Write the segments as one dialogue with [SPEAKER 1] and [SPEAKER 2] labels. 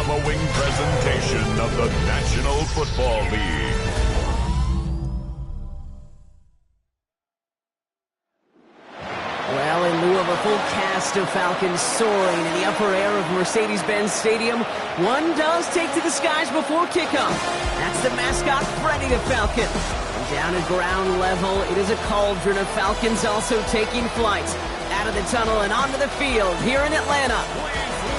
[SPEAKER 1] following presentation of the National Football League.
[SPEAKER 2] Well, in lieu of a full cast of Falcons soaring in the upper air of Mercedes-Benz Stadium, one does take to the skies before kickoff. That's the mascot, Freddy the Falcon. And down at ground level, it is a cauldron of Falcons also taking flight out of the tunnel and onto the field here in Atlanta.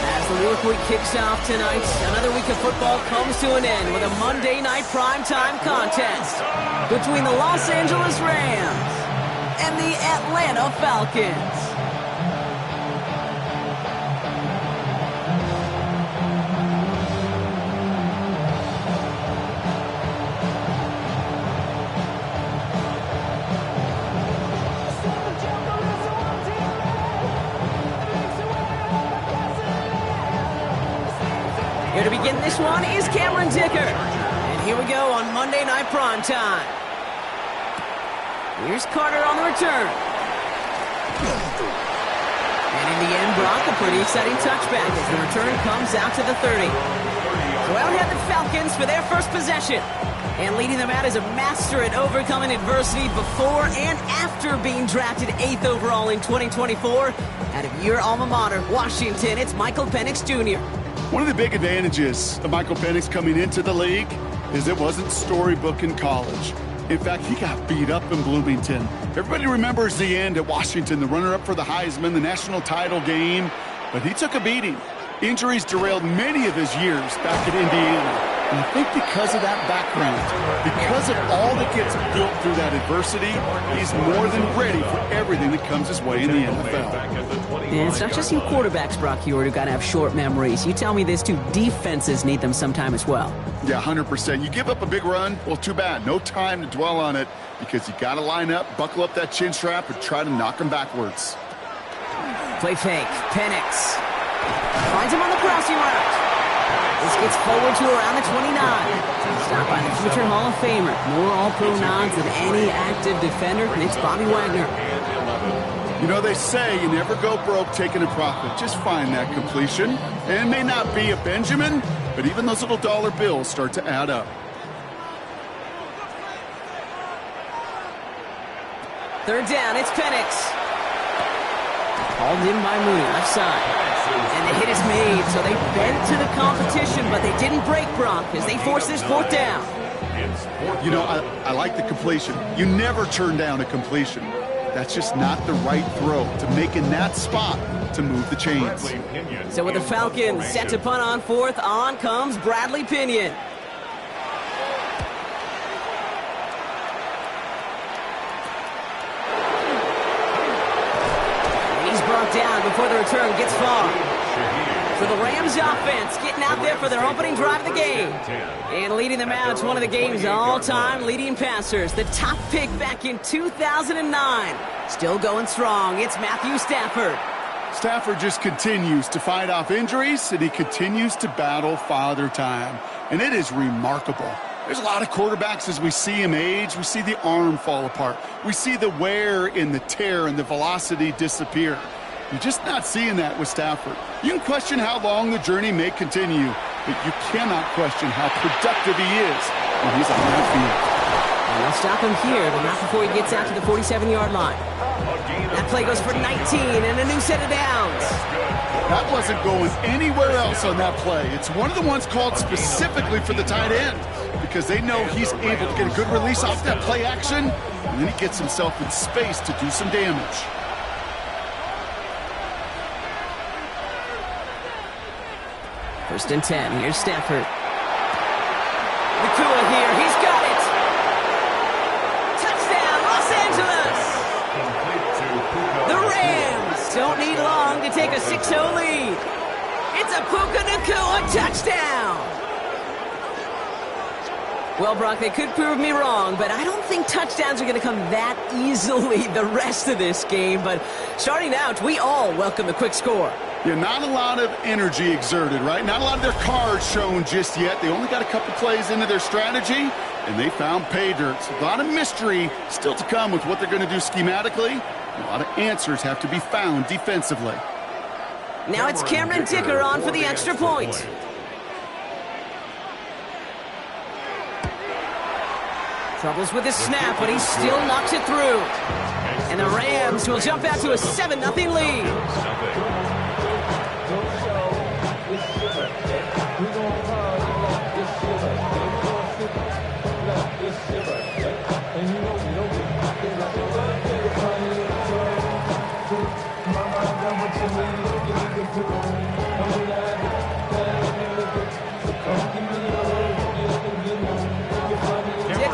[SPEAKER 2] As the work week kicks off tonight, another week of football comes to an end with a Monday night primetime contest between the Los Angeles Rams and the Atlanta Falcons. Here to begin this one is Cameron Dicker. And here we go on Monday Night Primetime. Here's Carter on the return. And in the end, Brock, a pretty exciting touchback as the return comes out to the 30. So out have the Falcons for their first possession. And leading them out is a master at overcoming adversity before and after being drafted 8th overall in 2024. Out of your alma mater, Washington, it's Michael Penix Jr.
[SPEAKER 3] One of the big advantages of Michael Penix coming into the league is it wasn't storybook in college. In fact, he got beat up in Bloomington. Everybody remembers the end at Washington, the runner-up for the Heisman, the national title game. But he took a beating. Injuries derailed many of his years back at Indiana. And I think because of that background, because of all that gets built through that adversity, he's more than ready for everything that comes his way in the NFL.
[SPEAKER 2] And it's not just you quarterbacks, Brock Heward, who got to have short memories. You tell me this too, defenses need them sometime as well.
[SPEAKER 3] Yeah, 100%. You give up a big run, well, too bad. No time to dwell on it because you got to line up, buckle up that chin strap, and try to knock him backwards.
[SPEAKER 2] Play fake. Penix finds him on the crossing route. This gets forward to around the 29. Stopped by the future Hall of Famer. More All-Pro nods than any active defender, and it's Bobby Wagner.
[SPEAKER 3] You know, they say you never go broke taking a profit. Just find that completion. And it may not be a Benjamin, but even those little dollar bills start to add up.
[SPEAKER 2] Third down, it's Penix. Called in by Mooney, left side. And the hit is made, so they bent to the competition, but they didn't break Brock as they force this fourth down.
[SPEAKER 3] You know, I like the completion. You never turn down a completion. That's just not the right throw to make in that spot to move the chains.
[SPEAKER 2] So with the Falcons set to punt on fourth, on comes Bradley Pinion. He's brought down before the return gets far. So the Rams offense getting out there for their opening drive of the game. And leading them out is one of the game's all-time leading passers. The top pick back in 2009. Still going strong. It's Matthew Stafford.
[SPEAKER 3] Stafford just continues to fight off injuries, and he continues to battle father time. And it is remarkable. There's a lot of quarterbacks as we see him age. We see the arm fall apart. We see the wear in the tear and the velocity disappear. You're just not seeing that with Stafford. You can question how long the journey may continue, but you cannot question how productive he is when he's on that field.
[SPEAKER 2] And they'll stop him here, but not before he gets out to the 47-yard line. That play goes for 19 and a new set of downs.
[SPEAKER 3] That wasn't going anywhere else on that play. It's one of the ones called specifically for the tight end because they know he's able to get a good release off that play action, and then he gets himself in space to do some damage.
[SPEAKER 2] First and 10. Here's Stafford. Nakua here. He's got it. Touchdown, Los Angeles. The Rams don't need long to take a 6-0 lead. It's a Puka Nakua touchdown. Well, Brock, they could prove me wrong, but I don't think touchdowns are going to come that easily the rest of this game. But starting out, we all welcome the quick score.
[SPEAKER 3] Yeah, not a lot of energy exerted, right? Not a lot of their cards shown just yet. They only got a couple plays into their strategy, and they found pay dirt. So a lot of mystery still to come with what they're going to do schematically. A lot of answers have to be found defensively.
[SPEAKER 2] Now it's Cameron Dicker on for the extra point. Troubles with his snap, but he still knocks it through. And the Rams will jump out to a 7-0 lead.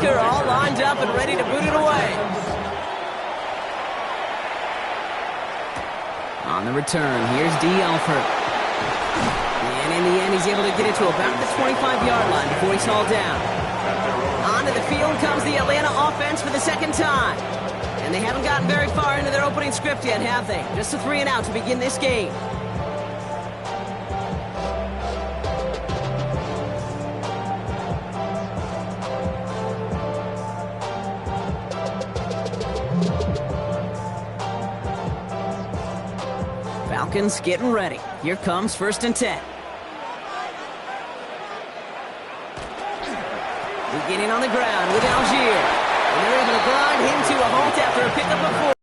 [SPEAKER 2] Kicker all lined up and ready to boot it away. On the return, here's D. Alford. And in the end, he's able to get it to about the 25-yard line before he's hauled down. Onto the field comes the Atlanta offense for the second time. And they haven't gotten very far into their opening script yet, have they? Just a 3-and-out to begin this game. Falcons getting ready. Here comes 1st and 10. Beginning on the ground with Algier. And they're able to grind him to a halt after a pickup of 4.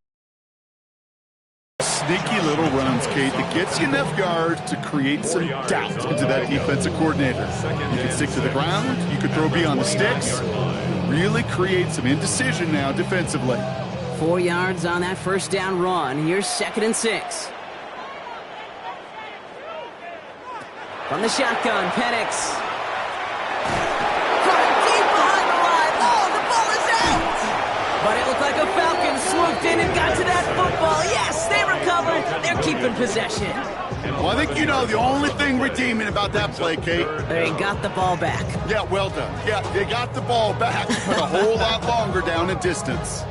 [SPEAKER 3] Sneaky little runs, Kate, that gets you enough yards to create some doubt into that defensive coordinator. You can stick to the ground. You can throw beyond the sticks. Really create some indecision now defensively.
[SPEAKER 2] 4 yards on that first down run. Here's 2nd and 6. From the shotgun, Penix. Coming deep behind the line. Oh, the ball is out! But it looked like a Falcon swooped in and got to that football. Yes, they recovered. They're keeping possession.
[SPEAKER 3] Well, I think you know the only thing redeeming about that play, Kate.
[SPEAKER 2] They got the ball back.
[SPEAKER 3] Yeah, well done. Yeah, they got the ball back, but a whole lot longer down in distance.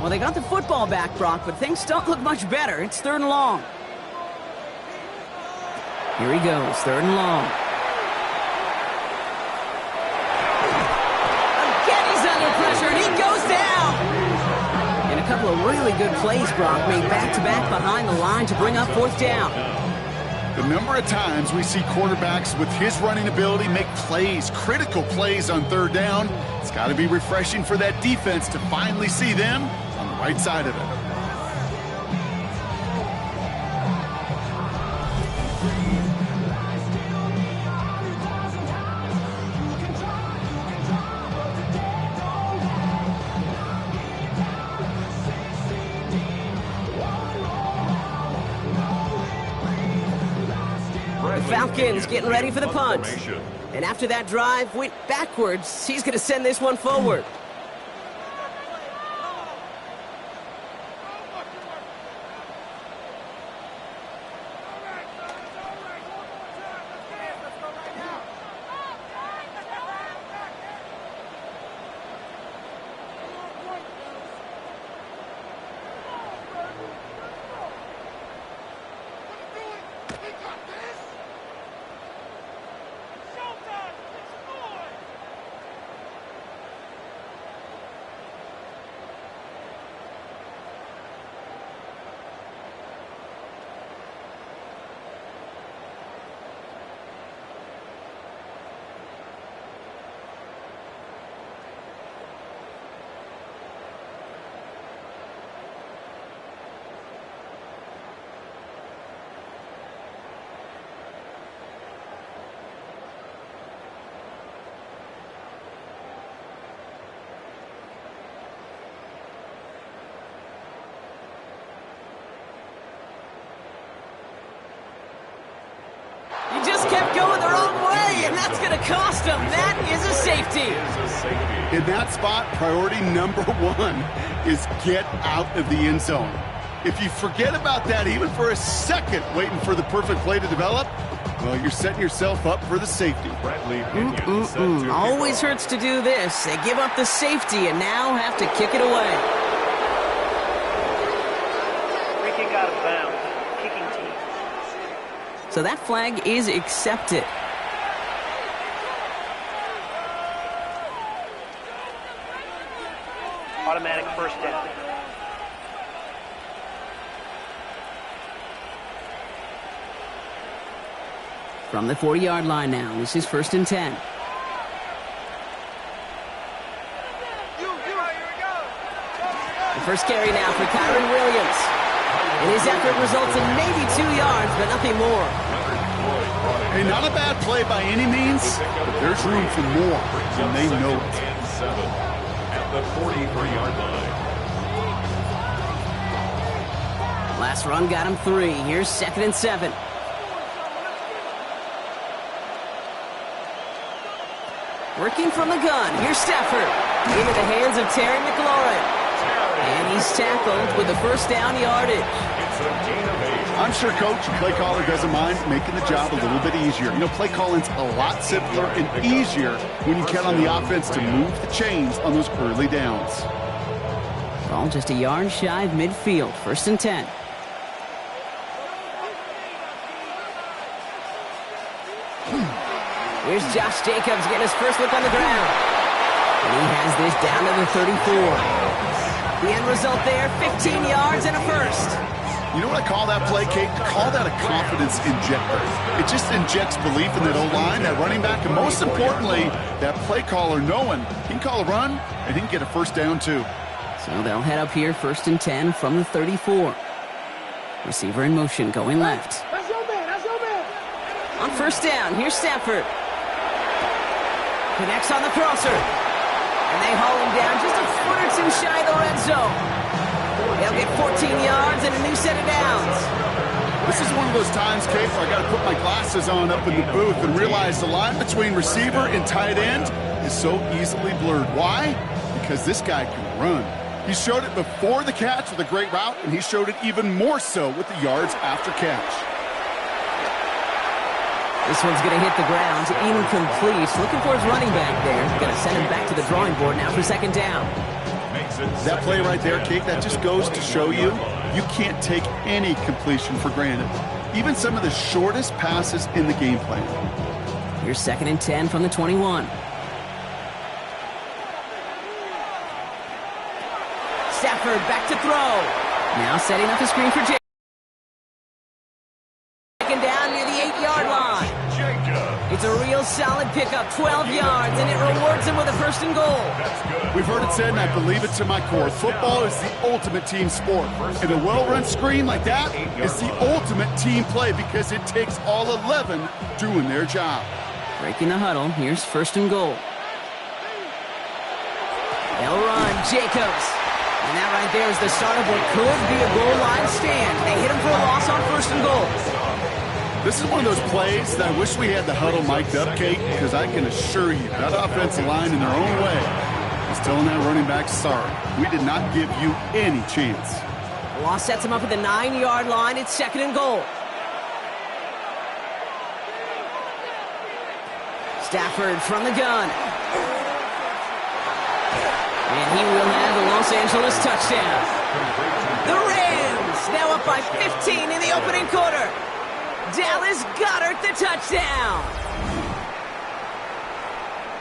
[SPEAKER 2] Well, they got the football back, Brock, but things don't look much better. It's 3rd and long. Here he goes, 3rd and long. Again, he's under pressure, and he goes down. And a couple of really good plays, Brock, made back-to-back behind the line to bring up 4th down.
[SPEAKER 3] The number of times we see quarterbacks with his running ability make plays, critical plays on 3rd down, it's got to be refreshing for that defense to finally see them on the right side of it.
[SPEAKER 2] The Falcons getting ready for the punt. And after that drive went backwards, he's going to send this one forward. He just kept going the wrong way, and that's going to cost him. That is a safety.
[SPEAKER 3] In that spot, priority number 1 is get out of the end zone. If you forget about that even for a second, waiting for the perfect play to develop, well, you're setting yourself up for the safety.
[SPEAKER 2] Always hurts to do this. They give up the safety and now have to kick it away.
[SPEAKER 4] Free kick out of bounds. Kicking team.
[SPEAKER 2] So that flag is accepted.
[SPEAKER 4] Automatic 1st down.
[SPEAKER 2] From the 40-yard line now, this is 1st and 10. The first carry now for Kyron Williams. And his effort results in maybe 2 yards, but nothing more.
[SPEAKER 3] Hey, not a bad play by any means, but there's room for more, and they know it.
[SPEAKER 1] At the 43-yard line.
[SPEAKER 2] Last run got him 3. Here's 2nd and 7. Working from the gun. Here's Stafford. Into the hands of Terry McLaurin. And he's tackled with the first down yardage.
[SPEAKER 3] I'm sure Coach, play caller, doesn't mind making the job a little bit easier. You know, play calling's a lot simpler and easier when you count on the offense to move the chains on those early downs.
[SPEAKER 2] Ball just a yard shy of midfield. 1st and 10. Here's Josh Jacobs getting his first look on the ground. And he has this down to the 34. The end result there, 15 yards and a first.
[SPEAKER 3] You know what I call that play, Kate? I call that a confidence injector. It just injects belief in that O-line, that running back, and most importantly, that play caller knowing he can call a run and he can get a first down too.
[SPEAKER 2] So they'll head up here 1st and 10 from the 34. Receiver in motion going left.
[SPEAKER 5] That's your man. That's your man.
[SPEAKER 2] On 1st down, here's Stafford. Connects on the crosser. And they haul him down just a foot or 2 shy of the red zone. They'll get 14 yards and a new set of downs.
[SPEAKER 3] This is one of those times, Kate, where I got to put my glasses on up in the booth and realize the line between receiver and tight end is so easily blurred. Why? Because this guy can run. He showed it before the catch with a great route, and he showed it even more so with the yards after catch.
[SPEAKER 2] This one's going to hit the ground, incomplete. Looking for his running back there. Going to send him back to the drawing board now for 2nd down.
[SPEAKER 3] That play right there, Kate, that just goes to show you can't take any completion for granted. Even some of the shortest passes in the game plan.
[SPEAKER 2] Here's 2nd and 10 from the 21. Stafford back to throw. Now setting up the screen for Jacobs. Down near the 8-yard line. It's a real solid pickup, 12 yards, and it rewards him with a 1st and goal.
[SPEAKER 3] We've heard it said, and I believe it to my core, football is the ultimate team sport. And a well-run screen like that is the ultimate team play because it takes all 11 doing their job.
[SPEAKER 2] Breaking the huddle, here's 1st and goal. They'll run, Jacobs. And that right there is the start of what could be a goal line stand. They hit him for a loss on 1st and goal.
[SPEAKER 3] This is one of those plays that I wish we had the huddle mic'd up, Kate, because I can assure you that offensive line in their own way is telling that running back, sorry, we did not give you any chance.
[SPEAKER 2] The loss sets him up at the 9-yard line. It's 2nd and goal. Stafford from the gun. And he will have the Los Angeles touchdown. The Rams now up by 15 in the opening quarter. Dallas Goedert the touchdown.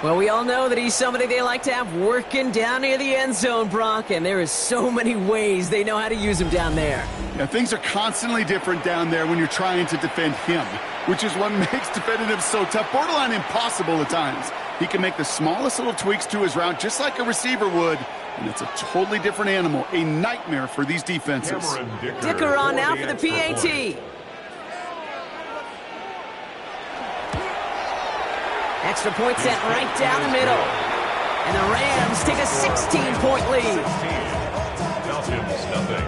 [SPEAKER 2] Well, we all know that he's somebody they like to have working down near the end zone, Brock, and there is so many ways they know how to use him down there.
[SPEAKER 3] Yeah, things are constantly different down there when you're trying to defend him, which is what makes defending him so tough, borderline impossible at times. He can make the smallest little tweaks to his route just like a receiver would, and it's a totally different animal, a nightmare for these defenses.
[SPEAKER 2] Dicker on now for the PAT. Extra point sent right down the middle. And the Rams take a 16-point lead.
[SPEAKER 1] Falcons, nothing.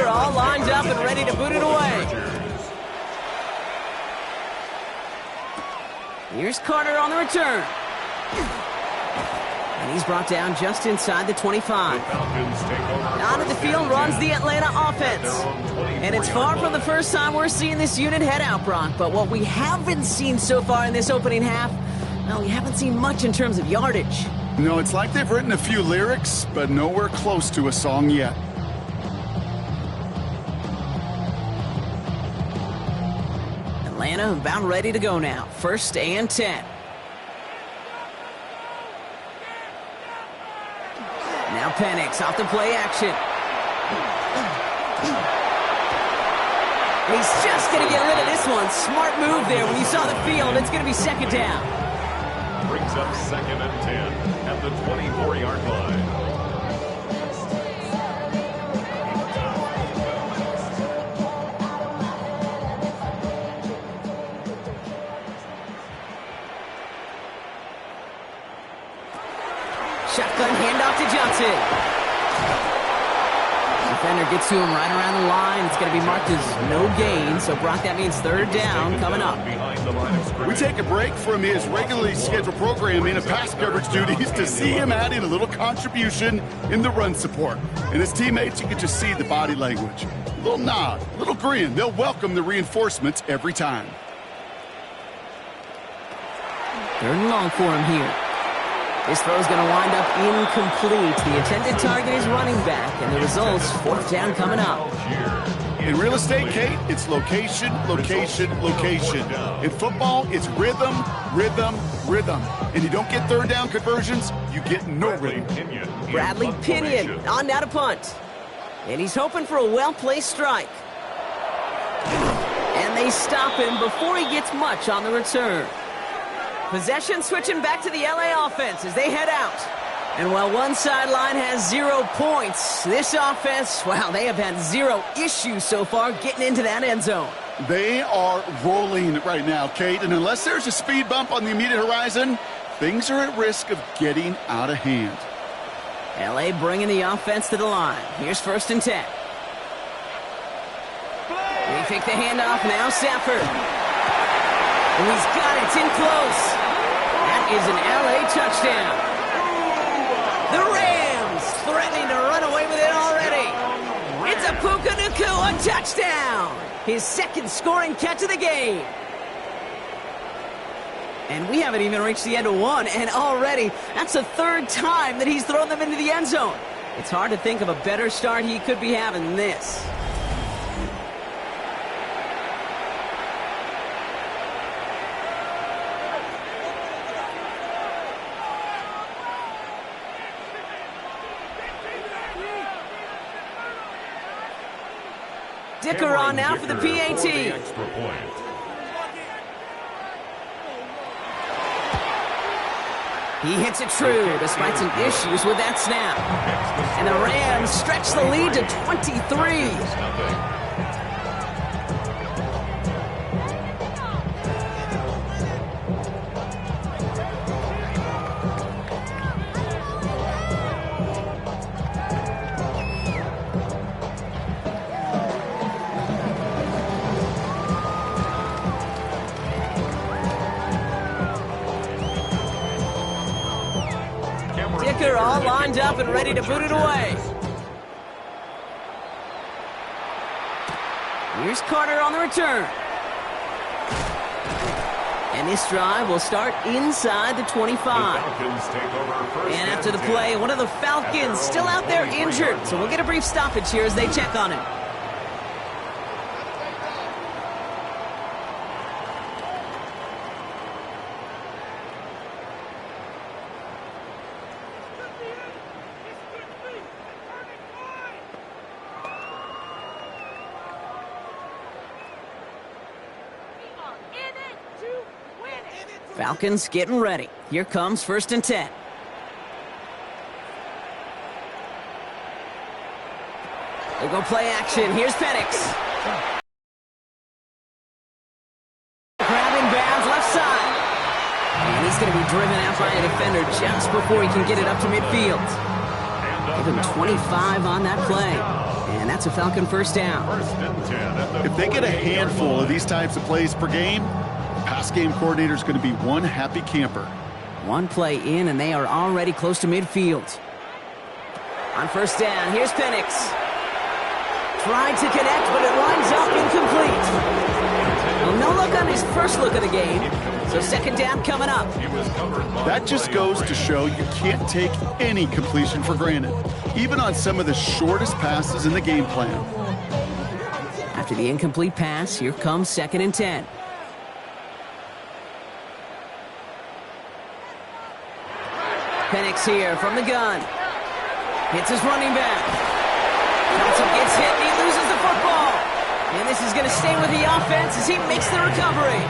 [SPEAKER 2] All lined up and ready to boot it away. Here's Carter on the return. And he's brought down just inside the 25. Down at the field runs the Atlanta offense. And it's far from the first time we're seeing this unit head out, Brock. But what we haven't seen so far in this opening half, Well, we haven't seen much in terms of yardage.
[SPEAKER 3] No, it's like they've written a few lyrics, but nowhere close to a song yet.
[SPEAKER 2] Atlanta about ready to go now. 1st and 10. Now Penix off the play action. He's just going to get rid of this one. Smart move there when you saw the field. It's going to be 2nd down.
[SPEAKER 1] Brings up 2nd and 10 at the 24-yard line.
[SPEAKER 2] Shotgun handoff to Johnson. Defender gets to him right around the line. It's going to be marked as no gain. So, Brock, that means 3rd down coming up.
[SPEAKER 3] We take a break from his regularly scheduled programming of pass coverage duties to see him adding a little contribution in the run support. And his teammates, you can just see the body language. A little nod, a little grin. They'll welcome the reinforcements every time.
[SPEAKER 2] 3rd and long for him here. This throw is going to wind up incomplete. The intended target is running back, and the result's 4th down coming up.
[SPEAKER 3] In real estate, Kate, it's location, location, location. In football, it's rhythm, rhythm, rhythm. And you don't get 3rd down conversions, you get no rhythm.
[SPEAKER 2] Bradley Pinion on now to punt. And he's hoping for a well-placed strike. And they stop him before he gets much on the return. Possession switching back to the LA offense as they head out. And while one sideline has 0 points, this offense, wow, they have had 0 issues so far getting into that end zone.
[SPEAKER 3] They are rolling right now, Kate, and unless there's a speed bump on the immediate horizon, things are at risk of getting out of hand.
[SPEAKER 2] LA bringing the offense to the line. Here's 1st and 10. They take the handoff, now Stafford. And he's got it, it's in close. That is an LA touchdown. The Rams threatening to run away with it already. It's a Puka Nacua touchdown. His 2nd scoring catch of the game. And we haven't even reached the end of one, and already that's the 3rd time that he's thrown them into the end zone. It's hard to think of a better start he could be having than this. Dicker on now for the PAT. He hits it true despite some issues with that snap. And the Rams stretch the lead to 23. Dicker all lined up and ready to boot it away. Here's Carter on the return. And this drive will start inside the 25. And after the play, one of the Falcons still out there injured. So we'll get a brief stoppage here as they check on him. Falcons getting ready. Here comes 1st and 10. They go play action. Here's Penix. Grabbing bounds left side. And he's going to be driven out by a defender just before he can get it up to midfield. Give him 25 on that play. And that's a Falcon 1st down.
[SPEAKER 3] If they get a handful of these types of plays per game, pass game coordinator is going to be one happy camper.
[SPEAKER 2] One play in, and they are already close to midfield. On 1st down, here's Penix. Tried to connect, but it winds up incomplete. Well, No look on his first look of the game. So second down coming up.
[SPEAKER 3] That just goes to show you can't take any completion for granted, even on some of the shortest passes in the game plan.
[SPEAKER 2] After the incomplete pass, here comes 2nd and 10. Penix here from the gun. Hits his running back. Johnson gets hit and he loses the football. And this is going to stay with the offense as he makes the recovery.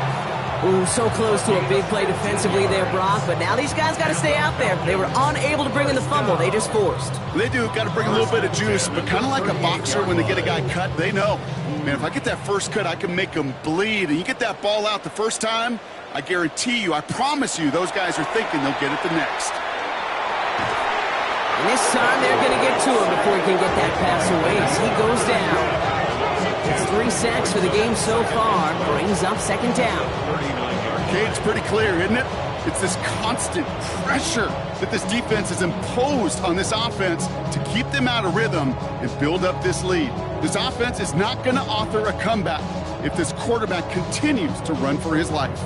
[SPEAKER 2] Ooh, so close to a big play defensively there, Brock. But now these guys got to stay out there. They were unable to bring in the fumble. They just forced.
[SPEAKER 3] They do. Got to bring a little bit of juice. But kind of like a boxer when they get a guy cut, they know, man, if I get that first cut, I can make him bleed. And you get that ball out the first time, I guarantee you, I promise you, those guys are thinking they'll get it the next.
[SPEAKER 2] And this time they're going to get to him before he can get that pass away as he goes down. It's 3 sacks for the game so far. Brings up 2nd down.
[SPEAKER 3] Okay, it's pretty clear, isn't it? It's this constant pressure that this defense has imposed on this offense to keep them out of rhythm and build up this lead. This offense is not going to author a comeback if this quarterback continues to run for his life.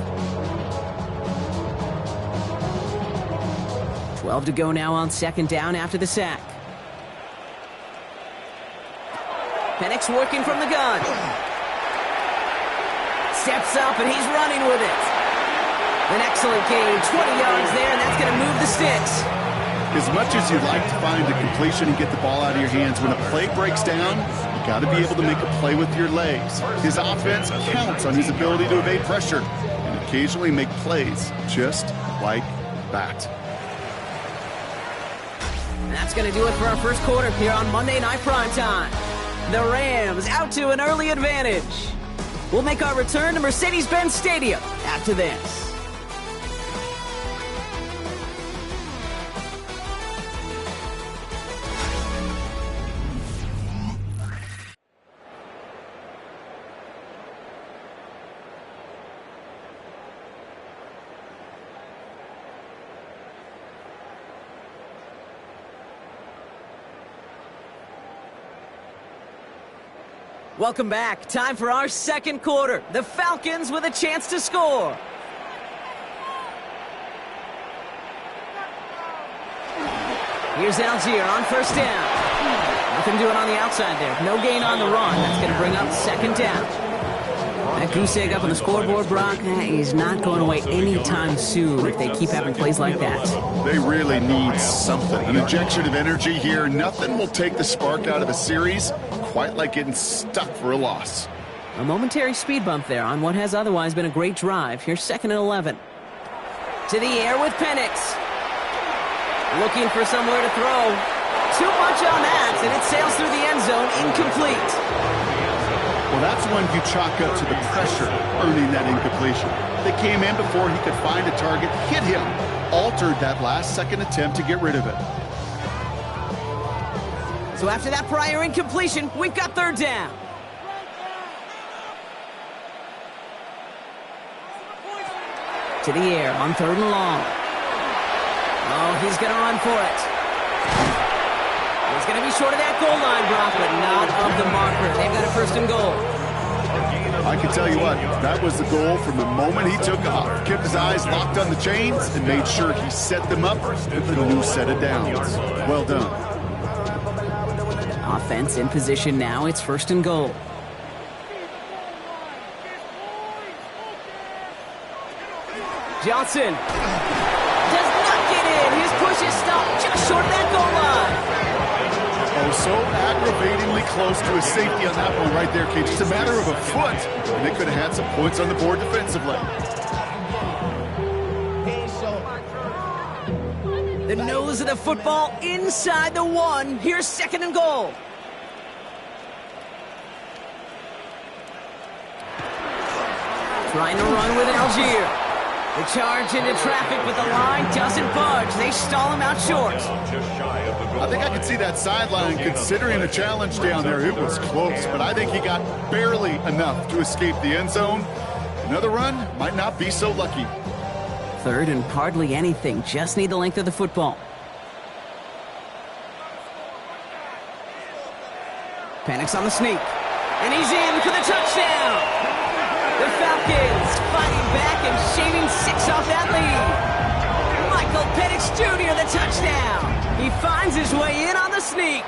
[SPEAKER 2] 12 to go now on 2nd down after the sack. Penix working from the gun. Steps up and he's running with it. An excellent gain, 20 yards there, and that's going to move the sticks.
[SPEAKER 3] As much as you'd like to find a completion and get the ball out of your hands, when a play breaks down, you got to be able to make a play with your legs. His offense counts on his ability to evade pressure and occasionally make plays just like that.
[SPEAKER 2] That's going to do it for our first quarter here on Monday Night Primetime. The Rams out to an early advantage. We'll make our return to Mercedes-Benz Stadium after this. Welcome back. Time for our second quarter. The Falcons with a chance to score. Here's Algier on 1st down. Nothing doing on the outside there. No gain on the run. That's going to bring up 2nd down. That goose egg up on the scoreboard, Brock, he's not going away anytime soon if they keep having plays like that.
[SPEAKER 3] They really need something. An injection of energy here. Nothing will take the spark out of a series quite like getting stuck for a loss.
[SPEAKER 2] A momentary speed bump there on what has otherwise been a great drive. Here's 2nd and 11. To the air with Penix. Looking for somewhere to throw. Too much on that, and it sails through the end zone, incomplete.
[SPEAKER 3] Well, that's one you chalk up to the pressure earning that incompletion. They came in before he could find a target, hit him, altered that last-second attempt to get rid of it.
[SPEAKER 2] So after that prior incompletion, we've got 3rd down. To the air on 3rd and long. Oh, he's going to run for it. He's going to be short of that goal line, Brock, but not of the marker. They've got a 1st and goal.
[SPEAKER 3] I can tell you what, that was the goal from the moment he took off. Kept his eyes locked on the chains and made sure he set them up with a new set of downs. Well done.
[SPEAKER 2] Offense in position now. It's 1st and goal. Johnson does not get in. His push is stopped just short of that goal line.
[SPEAKER 3] Oh, so aggravatingly close to a safety on that one right there, Kate. Just a matter of a foot, and they could have had some points on the board defensively.
[SPEAKER 2] The nose of the football inside the 1. Here's 2nd and goal. Trying to run with Algier. The charge into traffic, but the line doesn't budge. They stall him out short.
[SPEAKER 3] I think I could see that sideline considering a challenge down there. It was close, but I think he got barely enough to escape the end zone. Another run might not be so lucky.
[SPEAKER 2] 3rd and hardly anything. Just need the length of the football. Penix on the sneak. And he's in for the touchdown. The Falcons fighting back and shaving 6 off that lead. Michael Penix Jr. the touchdown. He finds his way in on the sneak.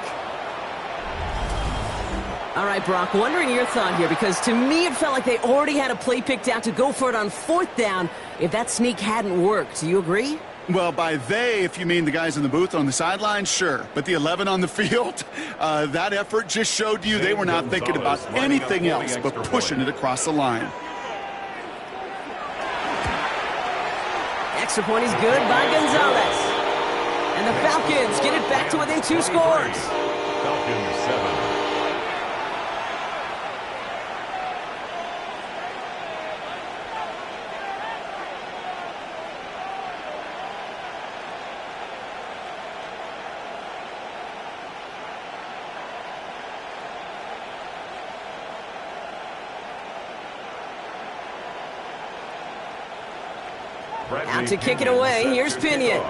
[SPEAKER 2] All right, Brock, wondering your thought here, because to me it felt like they already had a play picked out to go for it on 4th down if that sneak hadn't worked. Do you agree?
[SPEAKER 3] Well, by they, if you mean the guys in the booth on the sideline, sure. But the 11 on the field, that effort just showed you they were not thinking about anything else but pushing it across the line.
[SPEAKER 2] Extra point is good by Gonzalez. And the Falcons get it back to within 2 scores.
[SPEAKER 1] Falcons 7.
[SPEAKER 2] Out to kick it away, here's Pinion.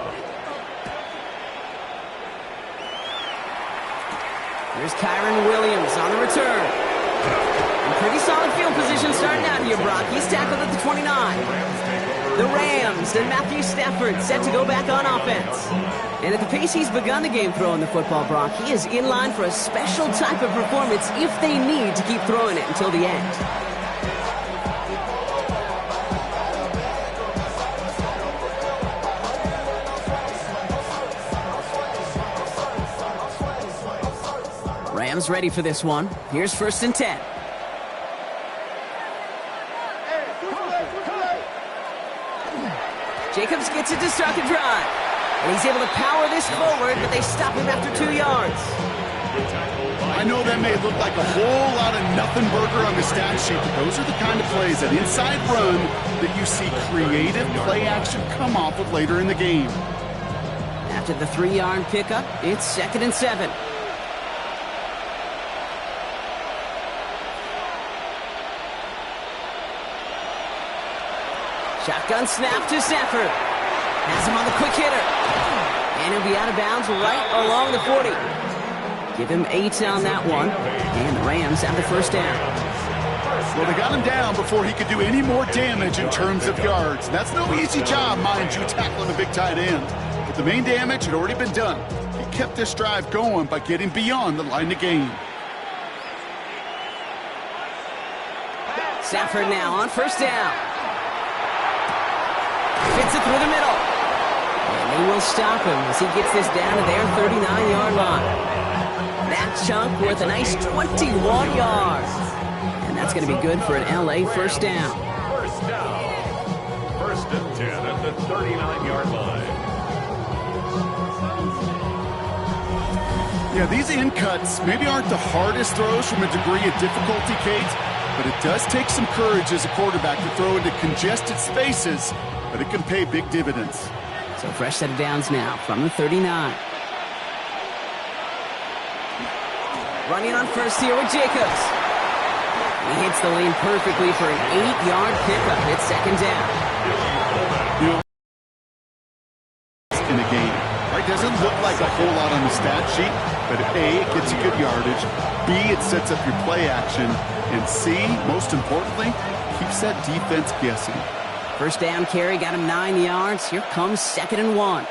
[SPEAKER 2] Here's Kyron Williams on the return. And pretty solid field position starting out here, Brock. He's tackled at the 29. The Rams and Matthew Stafford set to go back on offense. And at the pace he's begun the game throwing the football, Brock, he is in line for a special type of performance if they need to keep throwing it until the end. Rams ready for this one. Here's 1st and 10. Jacobs gets it to start the drive. And he's able to power this forward, but they stop him after 2 yards.
[SPEAKER 3] I know that may look like a whole lot of nothing burger on the stat sheet, but those are the kind of plays, that inside run, that you see creative play action come off of later in the game.
[SPEAKER 2] After the 3-yard pickup, it's 2nd and 7. Shotgun snap to Stafford. Has him on the quick hitter. And he'll be out of bounds right along the 40. Give him 8 on that one. And the Rams have the 1st down.
[SPEAKER 3] Well, they got him down before he could do any more damage in terms of yards. That's no easy job, mind you, tackling a big tight end. But the main damage had already been done. He kept this drive going by getting beyond the line of game.
[SPEAKER 2] Stafford now on 1st down. Fits it through the middle. And they will stop him as he gets this down to their 39-yard line. That chunk worth a nice 21 yards. And that's going to be good for an LA 1st down.
[SPEAKER 1] 1st down. 1st and 10 at the 39-yard line.
[SPEAKER 3] Yeah, these in cuts maybe aren't the hardest throws from a degree of difficulty, Kate, but it does take some courage as a quarterback to throw into congested spaces, but it can pay big dividends.
[SPEAKER 2] So fresh set of downs now from the 39. Running on 1st here with Jacobs. He hits the lane perfectly for an 8-yard pickup. It's 2nd down.
[SPEAKER 3] You know, in the game, right? Doesn't look like a whole lot on the stat sheet, but A, it gets you good yardage. B, it sets up your play action. And C, most importantly, keeps that defense guessing.
[SPEAKER 2] 1st down carry got him 9 yards. Here comes 2nd and 1.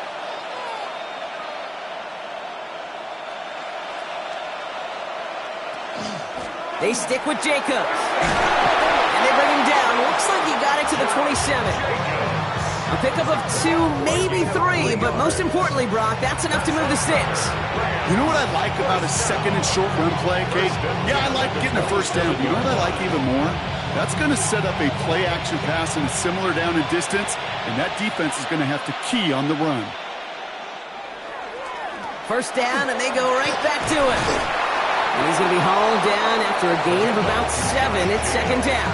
[SPEAKER 2] They stick with Jacobs. And they bring him down. Looks like he got it to the 27. A pickup of 2, maybe 3, but most importantly, Brock, that's enough to move the sticks.
[SPEAKER 3] You know what I like about a 2nd and short run play, Kate? Yeah, I like getting a 1st down, but you know what I like even more? That's going to set up a play-action pass in a similar down and distance, and that defense is going to have to key on the run.
[SPEAKER 2] 1st down, and they go right back to it. And he's going to be hauled down after a gain of about 7. It's 2nd down.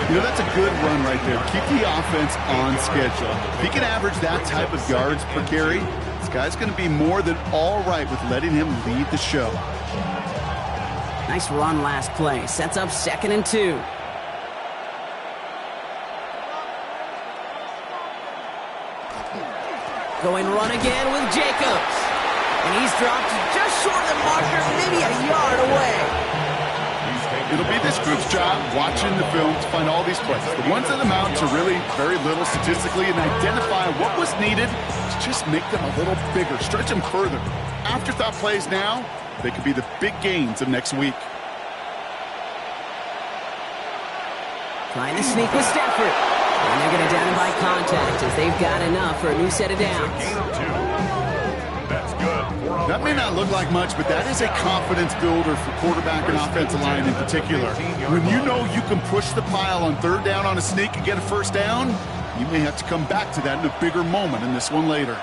[SPEAKER 3] You know, that's a good run right there. Keep the offense on schedule. If he can average that type of yards per carry, this guy's going to be more than all right with letting him lead the show.
[SPEAKER 2] Nice run last play. Sets up 2nd and 2. Going run again with Jacobs. And he's dropped just short of the marker, maybe a yard away.
[SPEAKER 1] He's taken
[SPEAKER 3] It'll be this group's job watching the film to find all these plays. The ones that amount to really very little statistically and identify what was needed to just make them a little bigger, stretch them further. Afterthought plays now, they could be the big gains of next week.
[SPEAKER 2] Trying to sneak with Stafford. And they're going to down him by contact as they've got enough for a new set of downs.
[SPEAKER 1] That's good.
[SPEAKER 3] That may not look like much, but that is a confidence builder for quarterback and offensive line in particular. When you know you can push the pile on third down on a sneak and get a first down, you may have to come back to that in a bigger moment in this one later.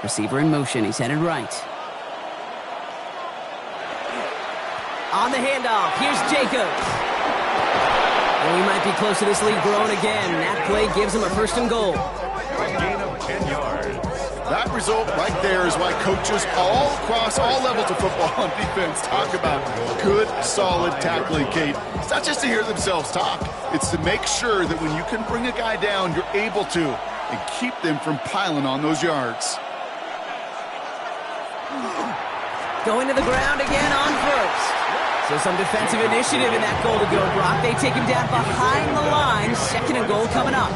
[SPEAKER 2] Receiver in motion. He's headed right. On the handoff, here's Jacobs. And we might be close to this lead growing again. That play gives him a first and goal.
[SPEAKER 1] Gain of 10 yards.
[SPEAKER 3] That result right there is why coaches all across all levels of football on defense talk about good, solid tackling, Kate. It's not just to hear themselves talk. It's to make sure that when you can bring a guy down, you're able to, and keep them from piling on those yards.
[SPEAKER 2] Going to the ground again on first. So some defensive initiative in that goal to go, Brock. They take him down behind the line. Second and goal coming up.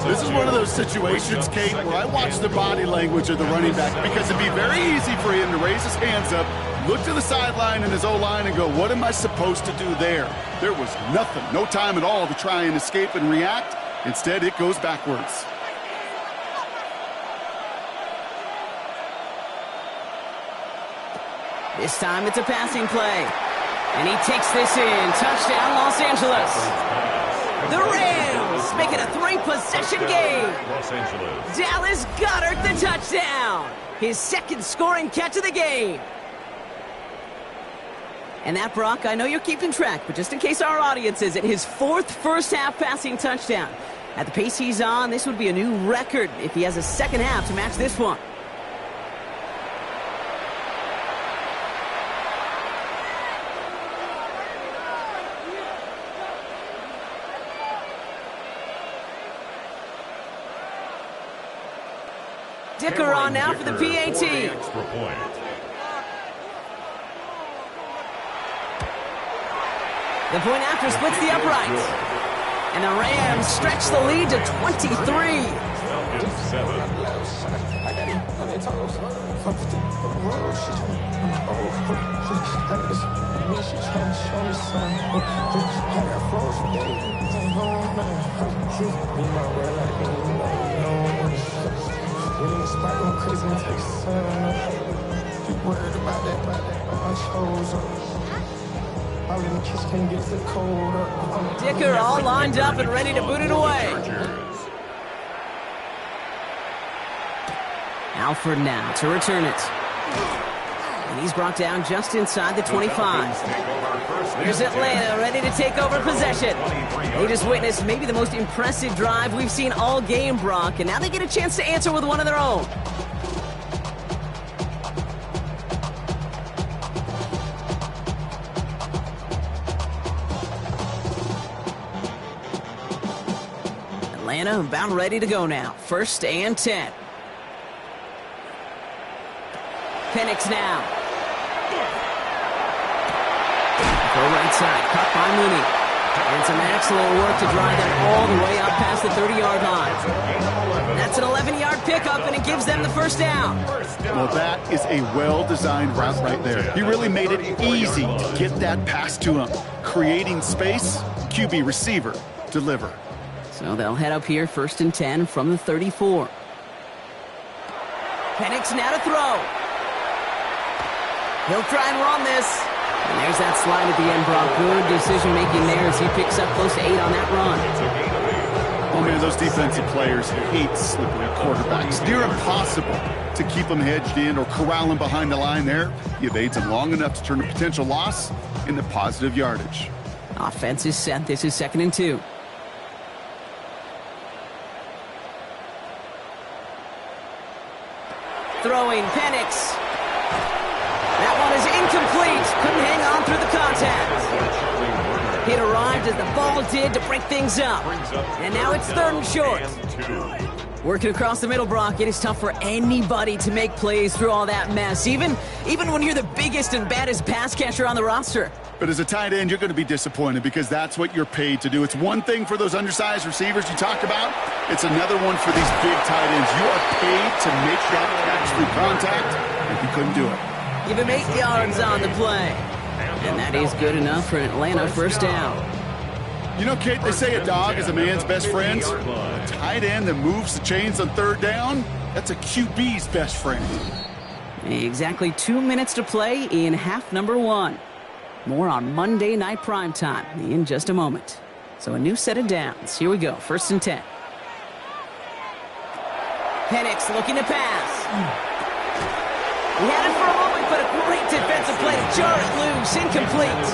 [SPEAKER 3] This is one of those situations, Kate, where I watch the body language of the running back because it'd be very easy for him to raise his hands up, look to the sideline in his O-line and go, what am I supposed to do there? There was nothing, no time at all to try and escape and react. Instead, it goes backwards.
[SPEAKER 2] This time it's a passing play. And he takes this in. Touchdown, Los Angeles. The Rams make it a 3-possession game.
[SPEAKER 1] Los Angeles.
[SPEAKER 2] Dallas Goedert the touchdown. His second scoring catch of the game. And that, Brock, I know you're keeping track, but just in case our audience isn't, his fourth first-half passing touchdown. At the pace he's on, this would be a new record if he has a second half to match this one. Dicker on now for the PAT.
[SPEAKER 1] Extra point.
[SPEAKER 2] The point after splits the uprights. And the Rams stretch the lead to 23.
[SPEAKER 1] Falcons 7.
[SPEAKER 2] Dicker all lined up and ready to boot it away. Alford now to return it. And he's brought down just inside the 25. Here's Atlanta ready to take over possession. They just witnessed maybe the most impressive drive we've seen all game, Brock, and now they get a chance to answer with one of their own. Atlanta about ready to go now. 1st and 10. Penix now. Go right side, cut by Mooney. And some excellent work to drive them all the way up past the 30-yard line. That's an 11-yard pickup, and it gives them the first down.
[SPEAKER 3] Well, that is a well-designed route right there. He really made it easy to get that pass to him. Creating space, QB receiver, deliver.
[SPEAKER 2] So they'll head up here, 1st and 10 from the 34. Penix now to throw. He'll try and run this. And there's that slide at the end, Brock. Good decision-making there as he picks up close to 8 on that run.
[SPEAKER 3] Oh, man, those defensive players hate slippery quarterbacks. Near impossible to keep them hedged in or corral them behind the line there. He evades them long enough to turn a potential loss into positive yardage.
[SPEAKER 2] Offense is set. This is 2nd and 2. Throwing Penix. That one is incomplete. Couldn't hang on through the contact. He'd arrived yards as the ball did to break things up. And now it's 3rd and short. Working across the middle, Brock, it is tough for anybody to make plays through all that mess, even when you're the biggest and baddest pass catcher on the roster.
[SPEAKER 3] But as a tight end, you're going to be disappointed because that's what you're paid to do. It's one thing for those undersized receivers you talked about. It's another one for these big tight ends. You are paid to make that catch through contact, and you couldn't do it.
[SPEAKER 2] Give him 8 yards on the play. And that is good enough for an Atlanta first down.
[SPEAKER 3] You know, Kate, they say a dog is a man's best friend. A tight end that moves the chains on 3rd down, that's a QB's best friend.
[SPEAKER 2] Exactly 2 minutes to play in half number 1. More on Monday Night Primetime in just a moment. So a new set of downs. Here we go, 1st and 10. Penix looking to pass. He had it for a moment, but a great defensive play to jar it loose. Incomplete.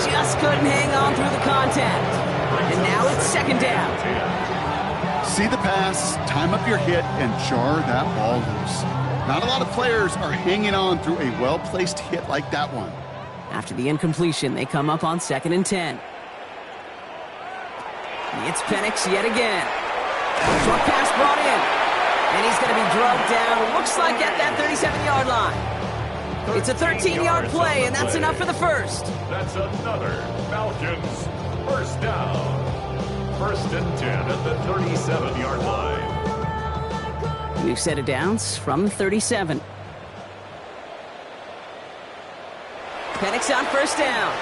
[SPEAKER 2] Just couldn't hang on through the contact. And now it's 2nd down.
[SPEAKER 3] See the pass, time up your hit, and jar that ball loose. Not a lot of players are hanging on through a well-placed hit like that one.
[SPEAKER 2] After the incompletion, they come up on 2nd and 10. It's Penix yet again. Short pass brought in. And he's going to be drugged down, looks like at that 37-yard line. It's a 13-yard play, and that's enough for the first.
[SPEAKER 1] That's another Falcons first down. 1st and 10 at the 37-yard line.
[SPEAKER 2] New set of downs from 37. Penix on 1st down.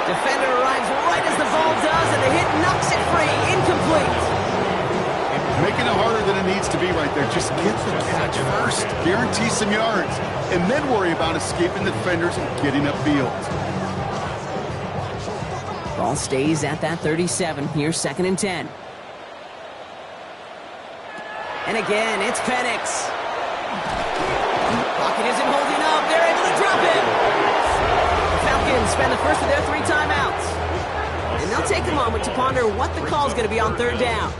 [SPEAKER 2] Defender arrives right as the ball does, and the hit knocks it free. Incomplete.
[SPEAKER 3] Making it harder than it needs to be right there. Just get the catch first. Guarantee some yards. And then worry about escaping the defenders and getting upfield.
[SPEAKER 2] Ball stays at that 37. Here's 2nd and 10. And again, it's Penix. Pocket isn't holding up. They're able to drop him. The Falcons spend the first of their 3 timeouts. And they'll take a moment to ponder what the call is going to be on 3rd down.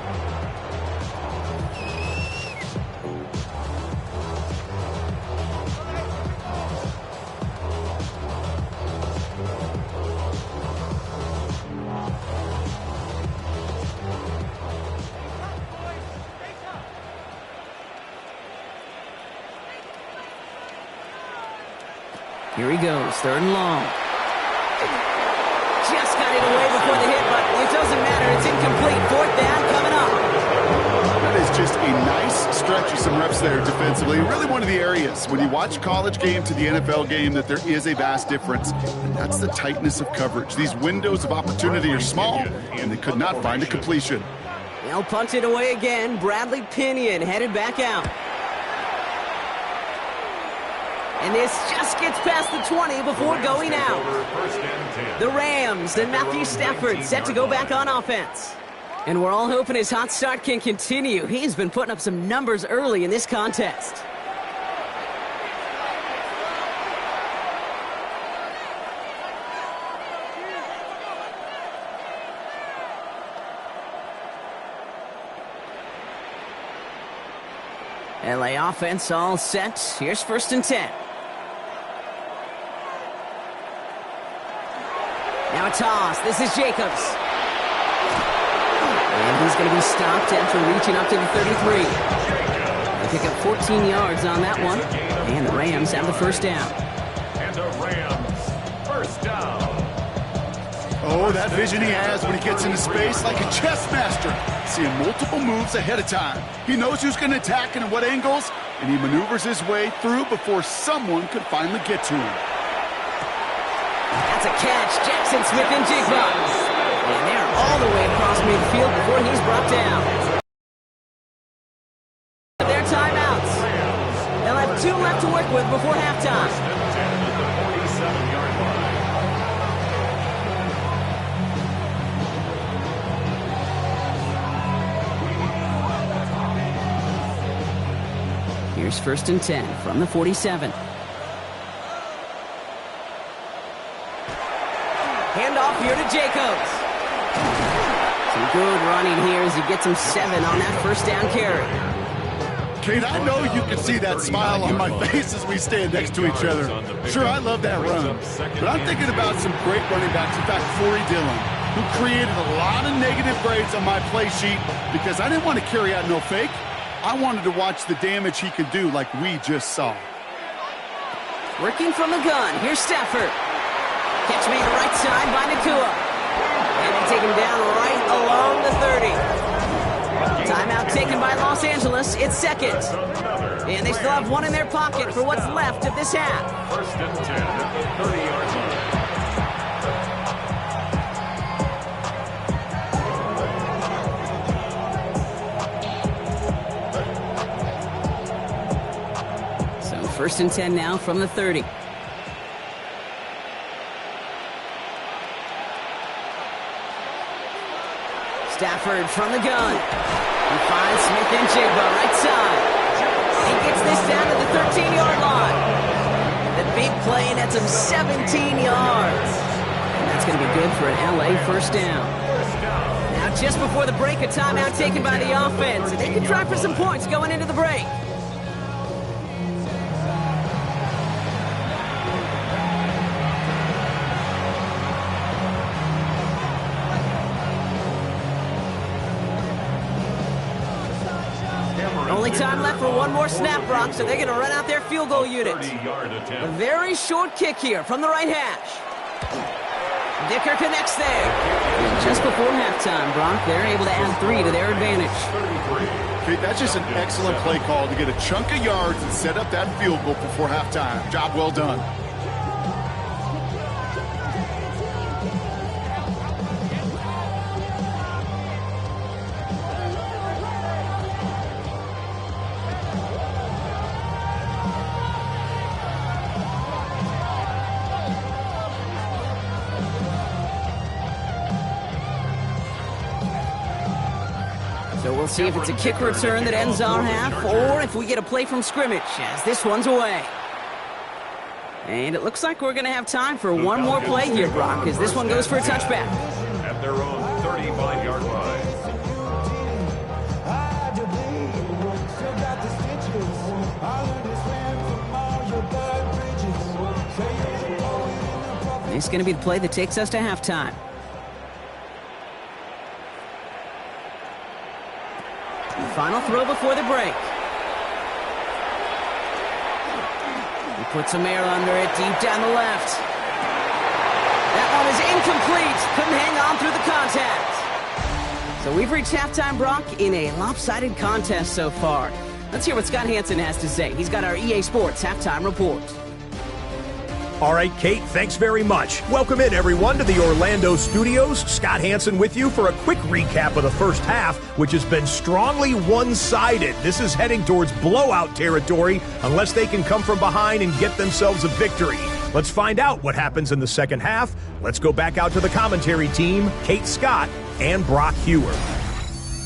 [SPEAKER 2] Here he goes, 3rd and long. Just got it away before the hit, but it doesn't matter. It's incomplete. 4th down coming up.
[SPEAKER 3] That is just a nice stretch of some reps there defensively. Really one of the areas when you watch a college game to the NFL game that there is a vast difference. And that's the tightness of coverage. These windows of opportunity are small, and they could not find a completion.
[SPEAKER 2] They'll punt it away again. Bradley Pinion headed back out. And this just gets past the 20 before going out. The Rams and Matthew Stafford set to go back on offense. And we're all hoping his hot start can continue. He's been putting up some numbers early in this contest. LA offense all set. Here's 1st and 10. Now a toss. This is Jacobs. And he's going to be stopped after reaching up to the 33. They pick up 14 yards on that one. And the Rams have the 1st down.
[SPEAKER 1] And the Rams first down.
[SPEAKER 3] Oh, that vision he has when he gets into space like a chess master. Seeing multiple moves ahead of time. He knows who's going to attack and at what angles, and he maneuvers his way through before someone could finally get to him.
[SPEAKER 2] That's a catch. Jackson Smith and Jigba. And they're all the way across midfield before he's brought down. Their timeouts. They'll have 2 left to work with before halftime. Here's 1st and 10 from the 47. Handoff here to Jacobs. Some good running here as he gets him 7 on that 1st down carry.
[SPEAKER 3] Kate, I know you can see that smile on my face as we stand next to each other. Sure, I love that run, but I'm thinking about some great running backs. In fact, Corey Dillon, who created a lot of negative grades on my play sheet because I didn't want to carry out no fake. I wanted to watch the damage he could do like we just saw.
[SPEAKER 2] Working from the gun. Here's Stafford. Catch made right side by Nakua. And they take him down right along the 30. Timeout taken by Los Angeles. It's second. And they still have one in their pocket for what's left of this half.
[SPEAKER 1] First and 10 at the 30-yard line.
[SPEAKER 2] So first and 10 now from the 30. Stafford from the gun. He finds Smith and Jigba right side. He gets this down to the 13-yard line. The big play nets him 17 yards. And that's going to be good for an LA first down. Now just before the break, a timeout taken by the offense. And they can try for some points going into the break. Only time left for one more snap, Brock, so they're going to run out their field goal unit. A very short kick here from the right hash. Dicker connects there. And just before halftime, Brock, they're able to add 3 to their advantage.
[SPEAKER 3] Okay, that's just an excellent play call to get a chunk of yards and set up that field goal before halftime. Job well done.
[SPEAKER 2] So we'll see if it's a kick return that ends our half, or if we get a play from scrimmage, as this one's away. And it looks like we're going to have time for one more play here, Brock, as this one goes for a touchback.
[SPEAKER 1] At their own 35-yard line.
[SPEAKER 2] This is going to be the play that takes us to halftime. Final throw before the break. He puts some air under it, deep down the left. That one is incomplete. Couldn't hang on through the contact. So we've reached halftime, Brock, in a lopsided contest so far. Let's hear what Scott Hansen has to say. He's got our EA Sports halftime report.
[SPEAKER 5] All right, Kate, thanks very much. Welcome in, everyone, to the Orlando studios. Scott Hansen with you for a quick recap of the first half, which has been strongly one-sided. This is heading towards blowout territory unless they can come from behind and get themselves a victory. Let's find out what happens in the second half. Let's go back out to the commentary team, Kate Scott and Brock Hewer.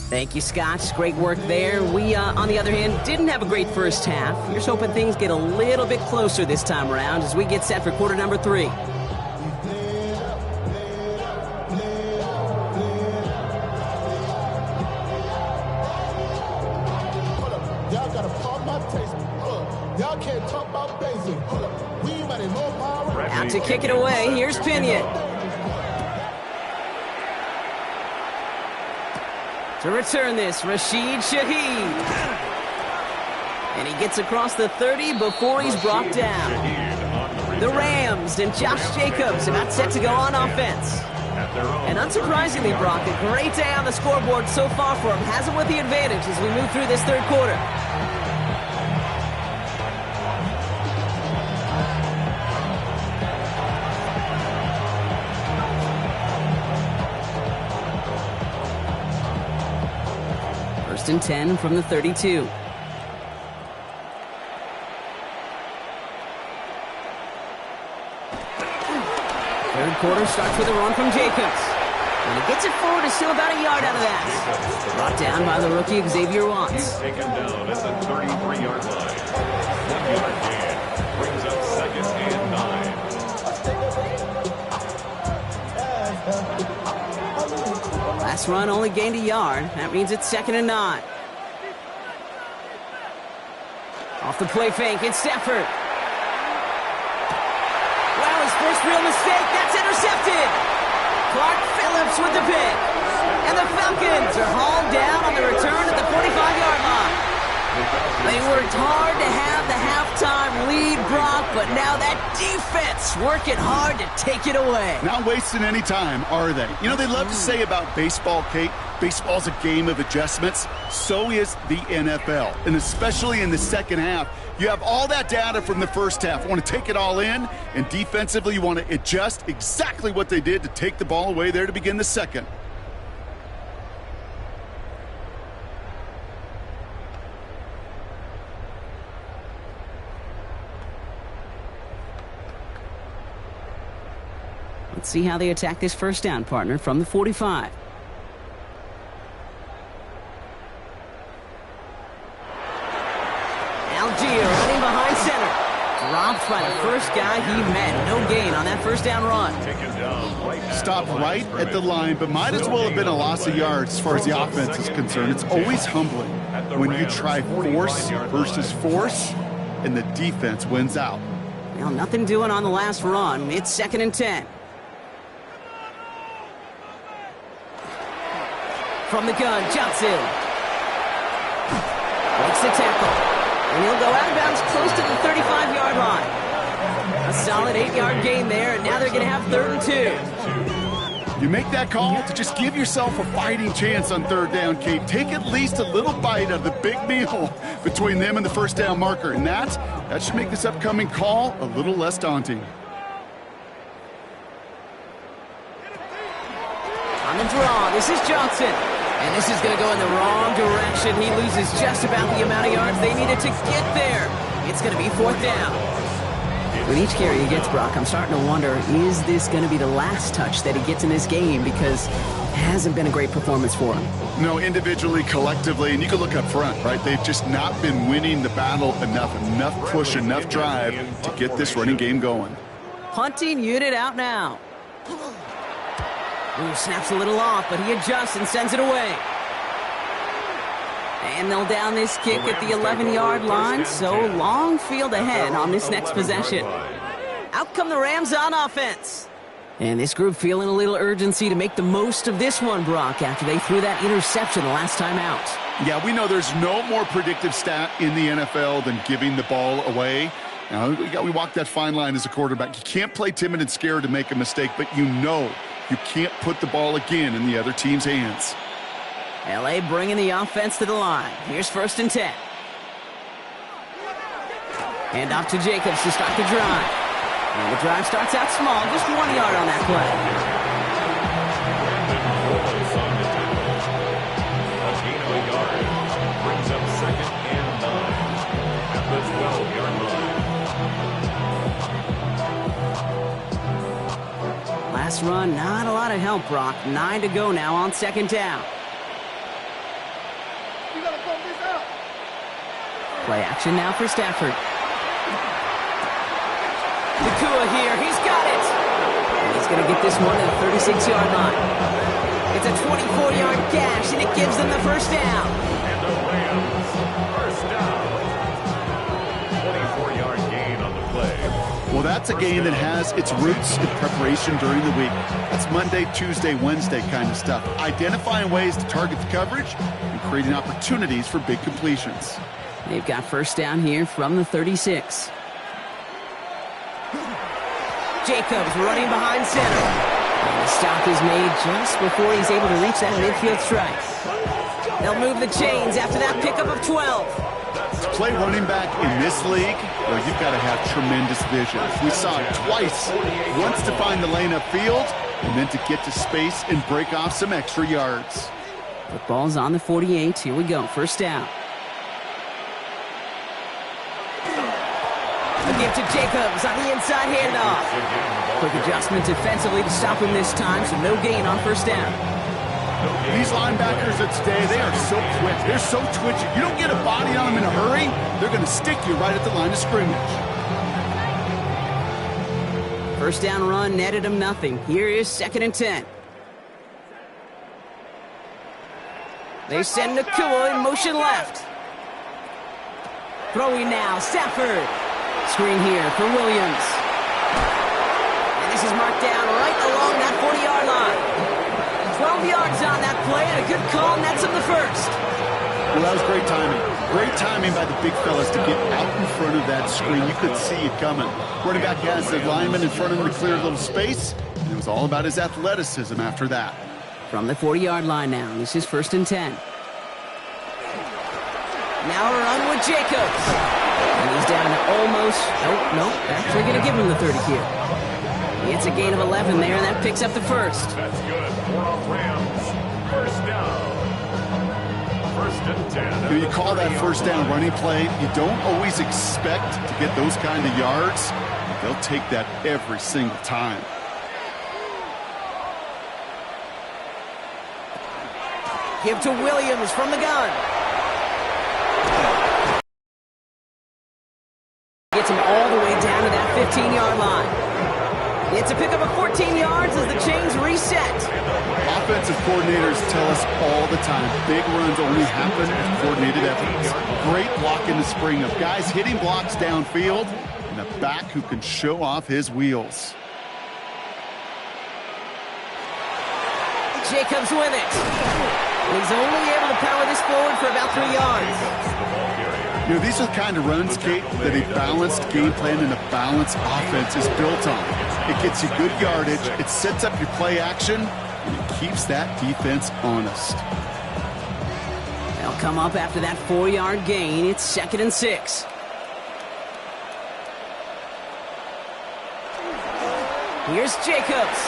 [SPEAKER 2] Thank you, Scott. Great work there. We, on the other hand, didn't have a great first half. We're just hoping things get a little bit closer this time around as we get set for quarter number 3. Out to kick it away. Here's Pinion. To return this, Rashid Shaheed. And he gets across the 30 before he's brought down. The Rams and Josh Jacobs about set to go on offense. And unsurprisingly, Brock, a great day on the scoreboard so far for him. Has him with the advantage as we move through this third quarter. First and 10 from the 32. Third quarter starts with a run from Jacobs. And he gets it forward, is still about a yard out of that. Brought down by the rookie Xavier Watts.
[SPEAKER 1] Taken down at the 33-yard line. 1-yard gain brings up second and 9.
[SPEAKER 2] Last run only gained a yard. That means it's second and 9. the play fake. It's Stafford. Wow, his first real mistake. That's intercepted. Clark Phillips with the pick. And the Falcons are hauled down on the return at the 45-yard line. They worked hard to have the halftime lead, Brock, but now that defense working hard to take it away.
[SPEAKER 3] Not wasting any time, are they? You know, they love to say about baseball, Kate, baseball's a game of adjustments. So is the NFL. And especially in the second half, you have all that data from the first half. You want to take it all in, and defensively you want to adjust exactly what they did to take the ball away there to begin the second.
[SPEAKER 2] Let's see how they attack this first down, partner, from the 45. Algier running behind center. Dropped by the first guy he met. No gain on that first down run.
[SPEAKER 3] Stopped right at the line, but might as well have been a loss of yards as far as the offense is concerned. It's always humbling when you try force versus force, and the defense wins out.
[SPEAKER 2] Well, nothing doing on the last run. It's 2nd and 10. From the gun, Johnson. Breaks the tackle. And he'll go out of bounds close to the 35-yard line. A solid 8-yard gain there, and now they're going to have 3rd and 2.
[SPEAKER 3] You make that call to just give yourself a fighting chance on 3rd down, Kate. Take at least a little bite of the big meal between them and the first down marker. And that should make this upcoming call a little less daunting.
[SPEAKER 2] On the draw, this is Johnson. And this is going to go in the wrong direction. He loses just about the amount of yards they needed to get there. It's going to be 4th down. With each carry he gets, Brock, I'm starting to wonder, is this going to be the last touch that he gets in this game? Because it hasn't been a great performance for him.
[SPEAKER 3] No, individually, collectively, and you can look up front, right? They've just not been winning the battle enough push, enough drive to get this running game going.
[SPEAKER 2] Punting unit out now. Ooh, snaps a little off, but he adjusts and sends it away. And they'll down this kick at the 11-yard line, so long field ahead on this next possession. Out come the Rams on offense. And this group feeling a little urgency to make the most of this one, Brock, after they threw that interception the last time out.
[SPEAKER 3] Yeah, we know there's no more predictive stat in the NFL than giving the ball away. Now, we walk that fine line as a quarterback. You can't play timid and scared to make a mistake, but you know you can't put the ball again in the other team's hands.
[SPEAKER 2] L.A. bringing the offense to the line. Here's 1st and 10. Hand off to Jacobs to start the drive. And the drive starts out small, just 1 yard on that play.
[SPEAKER 1] A gain of a yard brings up 2nd and 9 at the 12-yard line.
[SPEAKER 2] Last run, not a lot of help, Brock. 9 to go now on 2nd down. Play action now for Stafford. Nakua here, he's got it! And he's going to get this one at the 36-yard line. It's a 24-yard gash, and it gives them the first down.
[SPEAKER 1] And the Rams, first down. 24-yard gain on the play.
[SPEAKER 3] Well, that's a game that has its roots in preparation during the week. That's Monday, Tuesday, Wednesday kind of stuff. Identifying ways to target the coverage and creating opportunities for big completions.
[SPEAKER 2] They've got first down here from the 36. Jacobs running behind center. And the stop is made just before he's able to reach that midfield strike. They'll move the chains after that pickup of 12.
[SPEAKER 3] To play running back in this league, well, you've got to have tremendous vision. We saw it twice. Once to find the lane upfield, and then to get to space and break off some extra yards.
[SPEAKER 2] The ball's on the 48. Here we go. First down. A give to Jacobs on the inside handoff. Quick adjustment defensively to stop him this time, so no gain on first down.
[SPEAKER 3] These linebackers of today, they are so quick. They're so twitchy. You don't get a body on them in a hurry, they're going to stick you right at the line of scrimmage.
[SPEAKER 2] First down run netted him nothing. Here is 2nd and 10. They send Nakua in motion left. Throwing now, Stafford. Screen here for Williams. And this is marked down right along that 40-yard line. 12 yards on that play, and a good call nets him the first.
[SPEAKER 3] Well, that was great timing. Great timing by the big fellas to get out in front of that screen. You could see it coming. Running back has the lineman in front of him to clear a little space, and it was all about his athleticism after that.
[SPEAKER 2] From the 40-yard line now, this is 1st and 10. Now a run with Jacobs. And he's down to almost, nope, actually going to give him the 30 here. It's a gain of 11 there, and that picks up the first.
[SPEAKER 1] That's good for our Rams. First down. 1st and 10.
[SPEAKER 3] You call that first down running play. You don't always expect to get those kind of yards. They'll take that every single time.
[SPEAKER 2] Give to Williams from the gun. Gets him all the way down to that 15-yard line. It's a pickup of 14 yards as the chains reset.
[SPEAKER 3] Offensive coordinators tell us all the time, big runs only happen with coordinated efforts. Great block in the spring of guys hitting blocks downfield and a back who can show off his wheels.
[SPEAKER 2] Jacobs with it. He's only able to power this forward for about 3 yards.
[SPEAKER 3] You know, these are the kind of runs, Kate, that a balanced game plan and a balanced offense is built on. It gets you good yardage, it sets up your play action, and it keeps that defense honest.
[SPEAKER 2] They'll come up after that 4-yard gain. It's 2nd and 6. Here's Jacobs.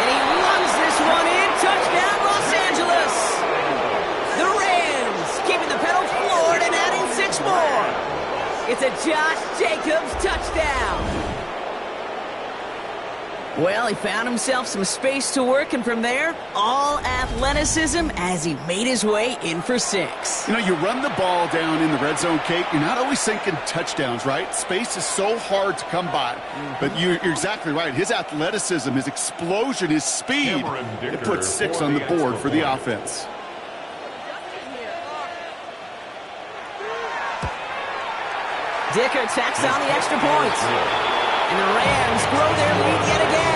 [SPEAKER 2] And he runs this one in. Touchdown, Los Angeles. The Rams keeping the pedal floored and adding 6 more. It's a Josh Jacobs touchdown. Well, he found himself some space to work, and from there, all athleticism as he made his way in for 6.
[SPEAKER 3] You know, you run the ball down in the red zone, Kate, you're not always thinking touchdowns, right? Space is so hard to come by. But you're exactly right. His athleticism, his explosion, his speed, it puts 6 on the board for the offense.
[SPEAKER 2] Dicker tacks on the extra point. And the Rams grow their lead yet again.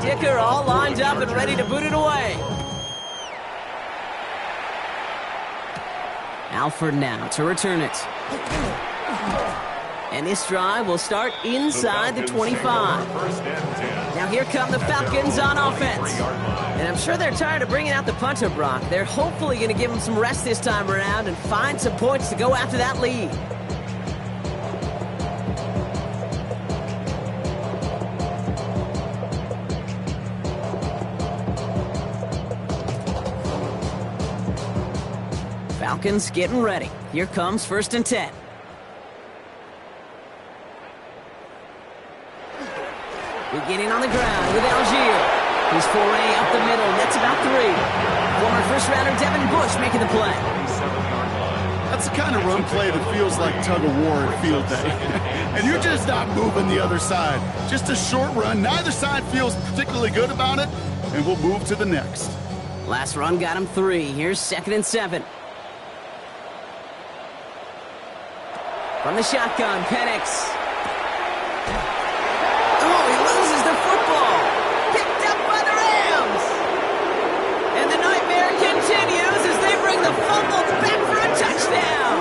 [SPEAKER 2] Dicker all lined up and ready to boot it away. Alford now to return it. And this drive will start inside the 25. Now here come the Falcons on offense. And I'm sure they're tired of bringing out the punter, Brock. They're hopefully going to give them some rest this time around and find some points to go after that lead. Falcons getting ready. Here comes 1st and 10. Beginning on the ground with Algier. His foray up the middle, nets about 3. Former first-rounder Devin Bush making the play.
[SPEAKER 3] That's the kind of run play that feels like tug-of-war at field day. And you're just not moving the other side. Just a short run. Neither side feels particularly good about it, and we'll move to the next.
[SPEAKER 2] Last run got him 3. Here's 2nd and 7. From the shotgun, Penix. Oh, he loses the football. Picked up by the Rams. And the nightmare continues as they bring the fumble back for a touchdown.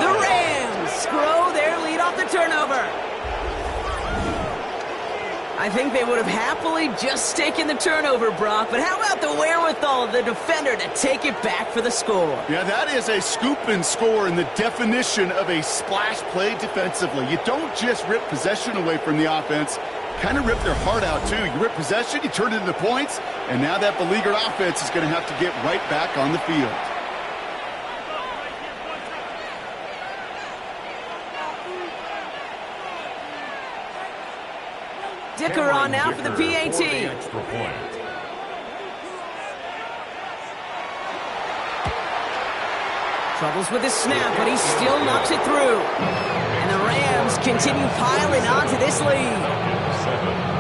[SPEAKER 2] The Rams grow their lead off the turnover. I think they would have happily just taken the turnover, Brock, but how about the wherewithal of the defender to take it back for the score?
[SPEAKER 3] Yeah, that is a scoop and score in the definition of a splash play defensively. You don't just rip possession away from the offense. kind of ripped their heart out, too. You rip possession, you turn it into points, and now that beleaguered offense is going to have to get right back on the field.
[SPEAKER 2] Dicker on now for the PAT.
[SPEAKER 1] Extra point.
[SPEAKER 2] Troubles with his snap, but he still knocks it through. And the Rams continue piling onto this lead.
[SPEAKER 1] 7.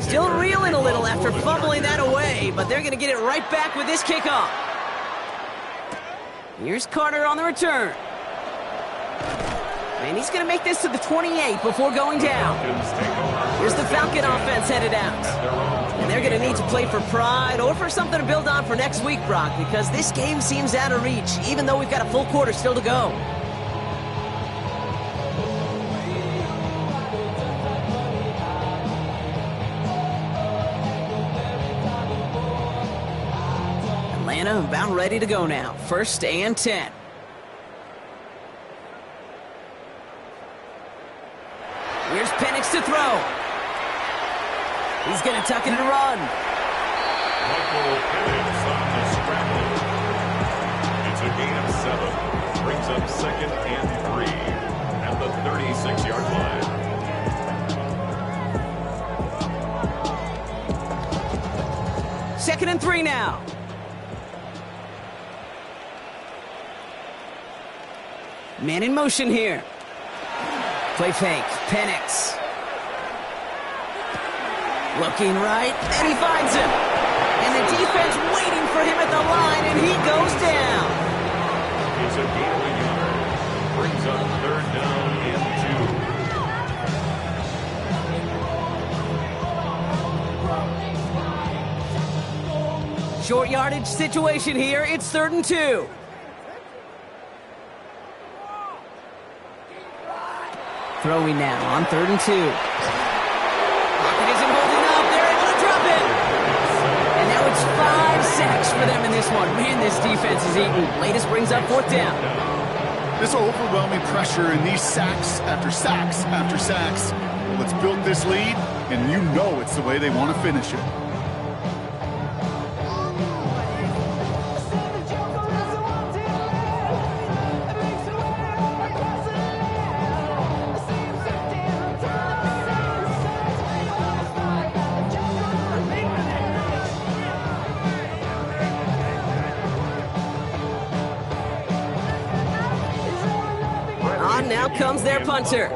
[SPEAKER 2] Still reeling a little after fumbling that away, but they're going to get it right back with this kickoff. Here's Carter on the return. And he's going to make this to the 28 before going down. Here's the Falcon offense headed out. And they're going to need to play for pride or for something to build on for next week, Brock, because this game seems out of reach, even though we've got a full quarter still to go. Atlanta about ready to go now. 1st and 10. Here's Penix to throw. He's going to tuck it and run.
[SPEAKER 1] Michael Penix on the scramble. It's a gain of 7. Brings up 2nd and 3 at the 36-yard line.
[SPEAKER 2] 2nd and 3 now. Man in motion here. Play fake. Penix. Looking right, and he finds him. And the defense waiting for him at the line, and he goes down.
[SPEAKER 1] It's a gain of a yard. Brings up 3rd down and 2.
[SPEAKER 2] Short yardage situation here. It's 3rd and 2. Throwing now on 3rd and 2. Pocket isn't holding up. They're able to drop it. And now it's 5 sacks for them in this one. Man, this defense is eating. Latest brings up 4th down.
[SPEAKER 3] This overwhelming pressure and these sacks after sacks after sacks. Let's build this lead, and you know it's the way they want to finish it.
[SPEAKER 2] Now comes their punter.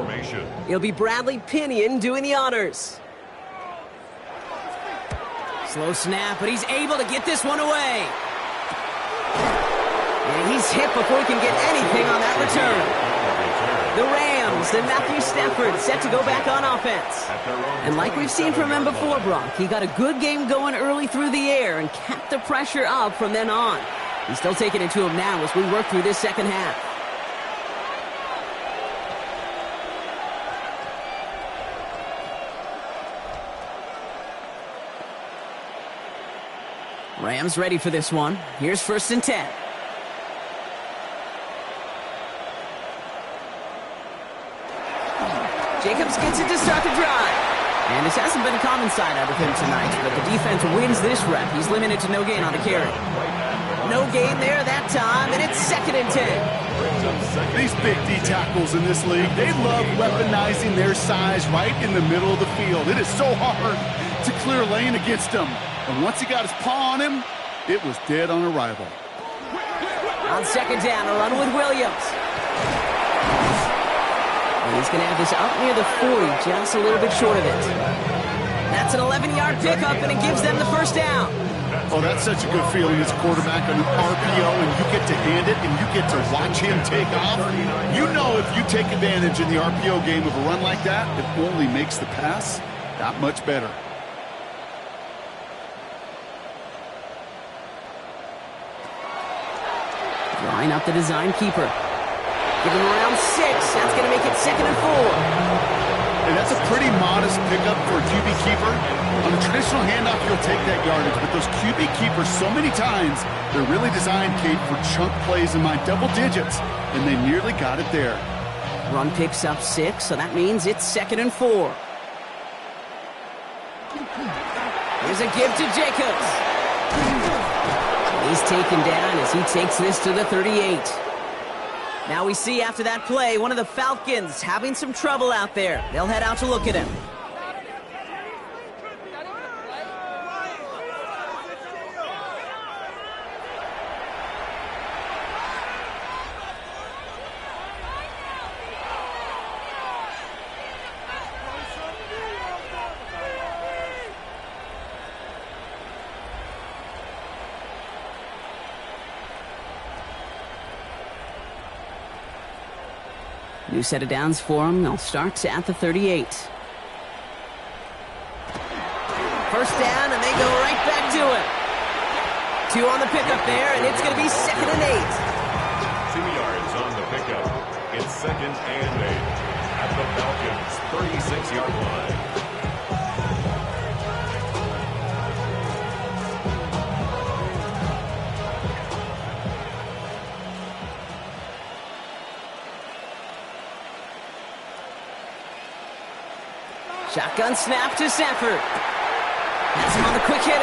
[SPEAKER 2] It'll be Bradley Pinion doing the honors. Slow snap, but he's able to get this one away. And he's hit before he can get anything on that return. The Rams and Matthew Stafford set to go back on offense. And like we've seen from him before, Brock, he got a good game going early through the air and kept the pressure up from then on. He's still taking it to him now as we work through this second half. Rams ready for this one. Here's 1st and 10. Jacobs gets it to start the drive. And this hasn't been a common side out of him tonight, but the defense wins this rep. He's limited to no gain on a carry. No gain there that time, and it's 2nd and 10.
[SPEAKER 3] These big D tackles in this league, they love weaponizing their size right in the middle of the field. It is so hard to clear a lane against them. And once he got his paw on him, it was dead on arrival.
[SPEAKER 2] On 2nd down, a run with Williams. And he's going to have this up near the 40, just a little bit short of it. That's an 11-yard pickup, and it gives them the 1st down.
[SPEAKER 3] Oh, that's such a good feeling as a quarterback on an RPO, and you get to hand it, and you get to watch him take off. You know if you take advantage in the RPO game of a run like that, it only makes the pass that much better.
[SPEAKER 2] Line up the design keeper. Give him around 6. That's going to make it 2nd and 4.
[SPEAKER 3] And that's a pretty modest pickup for a QB keeper. On a traditional handoff, you'll take that yardage. But those QB keepers, so many times, they're really designed, Kate, for chunk plays in my double digits. And they nearly got it there.
[SPEAKER 2] Run picks up 6, so that means it's 2nd and 4. Here's a give to Jacobs. He's taken down as he takes this to the 38. Now we see after that play, one of the Falcons having some trouble out there. They'll head out to look at him. New set of downs for him. They'll start at the 38. First down, and they go right back to it. 2 on the pickup there, and it's going to be 2nd and 8.
[SPEAKER 1] 2 yards on the pickup. It's 2nd and 8 at the Falcons' 36-yard line.
[SPEAKER 2] Shotgun snap to Sanford. That's him on the quick hitter.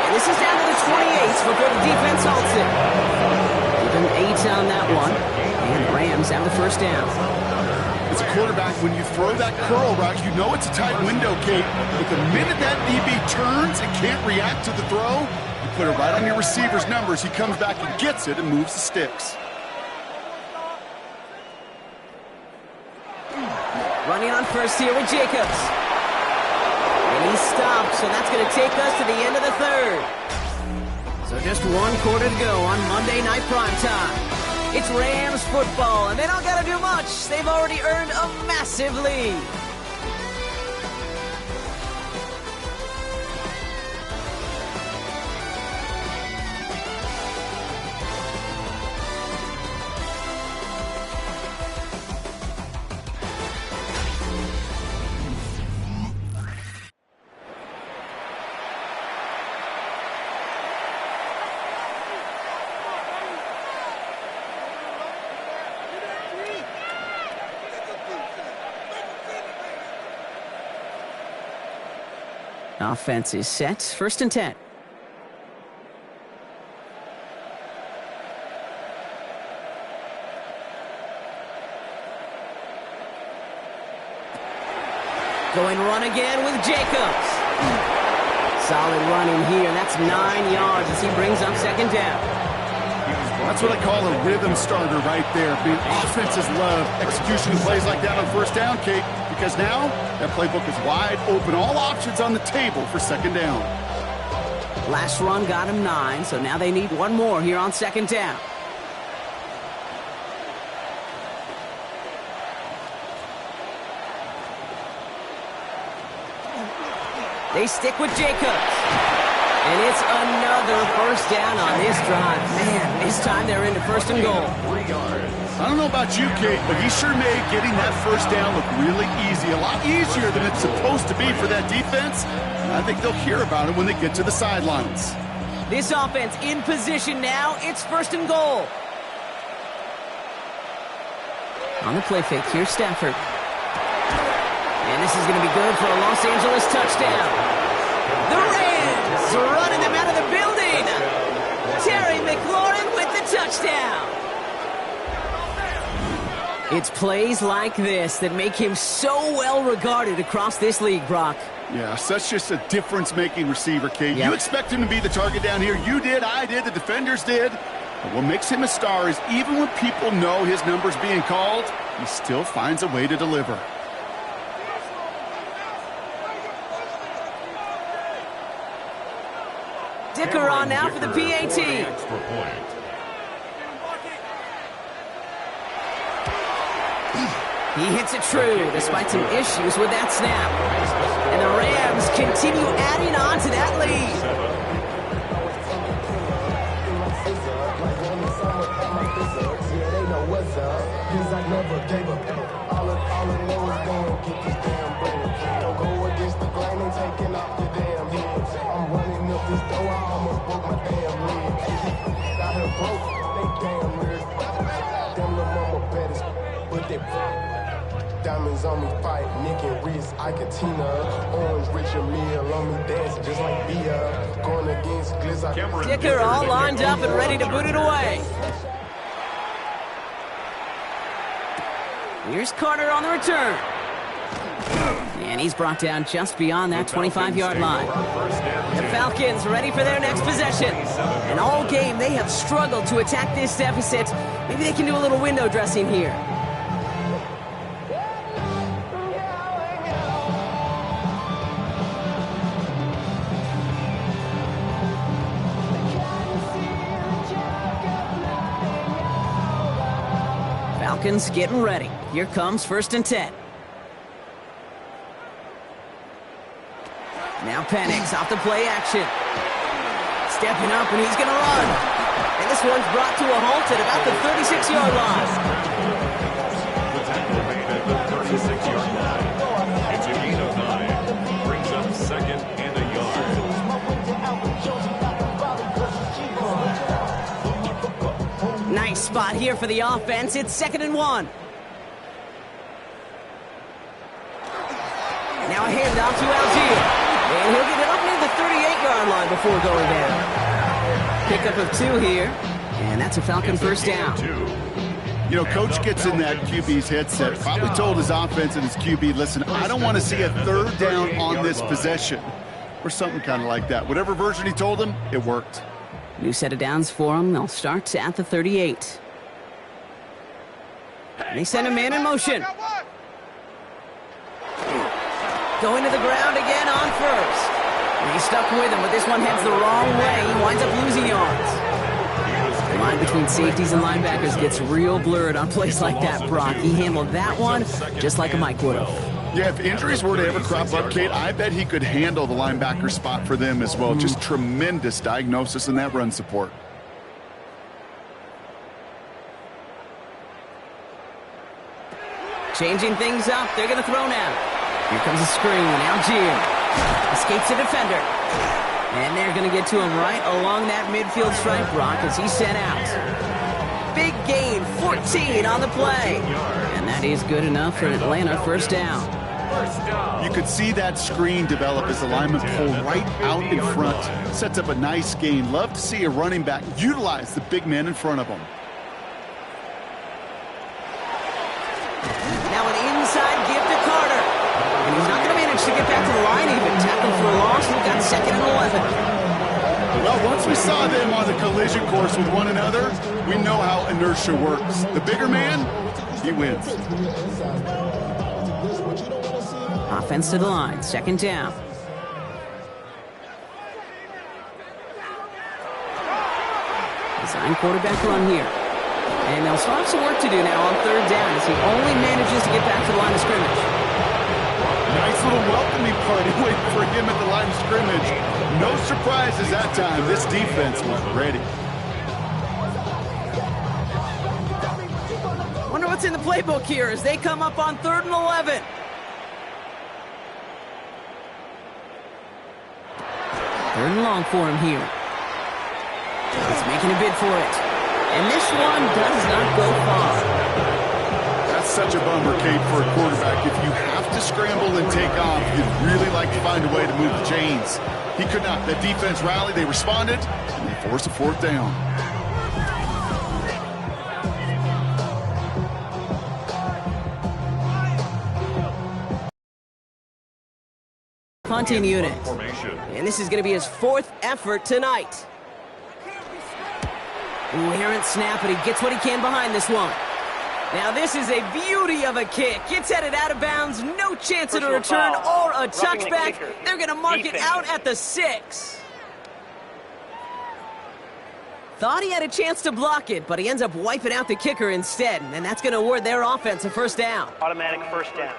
[SPEAKER 2] And this is down to the 28 before the defense halts it. Give him 8 on that one. And the Rams have the first down.
[SPEAKER 3] As a quarterback, when you throw that curl route, you know it's a tight window, Kate. But the minute that DB turns and can't react to the throw, you put it right on your receiver's numbers. He comes back and gets it and moves the sticks.
[SPEAKER 2] Running on first here with Jacobs. And he stops, so that's going to take us to the end of the 3rd. So just 1 quarter to go on Monday Night Primetime. It's Rams football, and they don't got to do much. They've already earned a massive lead. Offense is set. 1st and 10. Going run again with Jacobs. Solid running here. That's 9 yards as he brings up 2nd down.
[SPEAKER 3] That's what I call a rhythm starter right there. Being offenses love execution of plays like that on 1st down, Kate, because now that playbook is wide open. All options on the table for 2nd down.
[SPEAKER 2] Last run got him 9, so now they need 1 more here on 2nd down. They stick with Jacobs. And it's another 1st down on this drive. Man, this time they're into 1st and goal.
[SPEAKER 1] 3 yards.
[SPEAKER 3] I don't know about you, Kate, but he sure made getting that 1st down look really easy. A lot easier than it's supposed to be for that defense. And I think they'll hear about it when they get to the sidelines.
[SPEAKER 2] This offense in position now. It's 1st and goal. On the play fake, here's Stafford. And this is going to be good for a Los Angeles touchdown. The Rams running them out of the building. Terry McLaurin with the touchdown. It's plays like this that make him so well regarded across this league, Brock.
[SPEAKER 3] Yeah, such just a difference-making receiver, Kate.
[SPEAKER 2] Yep.
[SPEAKER 3] You expect him to be the target down here. You did, I did, the defenders did. But what makes him a star is even when people know his number's being called, he still finds a way to deliver.
[SPEAKER 2] Dicker on now for the PAT.
[SPEAKER 1] Extra point.
[SPEAKER 2] He hits it true, despite some issues with that snap. And the Rams continue adding on to that lead.
[SPEAKER 6] Diamonds on me fight, Nick and Reese, Icatina, Orange Richard Meal on me dancing just like Bia, going against Glizz.
[SPEAKER 2] Dicker all lined up and ready to boot it away. Here's Carter on the return. And he's brought down just beyond that 25-yard line. The Falcons ready for their next possession. And all game, they have struggled to attack this deficit. Maybe they can do a little window dressing here. Falcons getting ready. Here comes 1st and 10. Now Penix off the play action. Stepping up, and he's going to run. And this one's brought to a halt at about the 36-yard line.
[SPEAKER 1] The tackle made at the 36-yard line. It's a gain of 9. Brings up 2nd and a yard.
[SPEAKER 2] Nice spot here for the offense. It's 2nd and 1. Now a handoff to Algier. And he'll get it up near the 38-yard line before going down. Pickup of 2 here. And that's a Falcon first down.
[SPEAKER 3] You know, Coach gets in that QB's headset, probably told his offense and his QB, listen, I don't want to see a 3rd down on this possession. Or something kind of like that. Whatever version he told him, it worked.
[SPEAKER 2] New set of downs for them. They'll start at the 38. They send a man in motion. Going to the ground again on 1st. And he's stuck with him, but this one heads the wrong way. He winds up losing yards. The line between safeties and linebackers gets real blurred on plays like that, Brock. He handled that one just like a Mike would have.
[SPEAKER 3] Yeah, if injuries were to ever crop up, Kate, I bet he could handle the linebacker spot for them as well. Just tremendous diagnosis in that run support.
[SPEAKER 2] Changing things up. They're going to throw now. Here comes a screen. Algier escapes the defender. And they're going to get to him right along that midfield stripe, Brock, as he's sent out. Big gain, 14 on the play. And that is good enough for an Atlanta first down.
[SPEAKER 3] You could see that screen develop as the linemen pull right out in front. Sets up a nice gain. Love to see a running back utilize the big man in front of him.
[SPEAKER 2] Now an inside give to Carter. And he's not going to manage to get back to the line even. Tackled for a loss. We've got 2nd and 11.
[SPEAKER 3] Well, once we saw them on the collision course with one another, we know how inertia works. The bigger man, he wins.
[SPEAKER 2] Offense to the line. 2nd down. Design quarterback run here. And they'll still have some work to do now on 3rd down as he only manages to get back to the line of scrimmage.
[SPEAKER 3] Nice little welcoming party waiting for him at the line of scrimmage. No surprises that time. This defense was ready.
[SPEAKER 2] Wonder what's in the playbook here as they come up on 3rd and 11. 3rd and long for him here. He's making a bid for it. And this one does not go far.
[SPEAKER 3] That's such a bummer, Kate, for a quarterback. If you have to scramble and take off, you'd really like to find a way to move the chains. He could not. That defense rallied, they responded, and they forced a 4th down.
[SPEAKER 2] Punting unit. And this is going to be his 4th effort tonight. Ooh, errant snap, and he gets what he can behind this one. Now this is a beauty of a kick. It's headed out of bounds, no chance at a return or a touchback. They're going to mark it out at the 6. Thought he had a chance to block it, but he ends up wiping out the kicker instead, and that's going to award their offense a first down.
[SPEAKER 4] Automatic first down.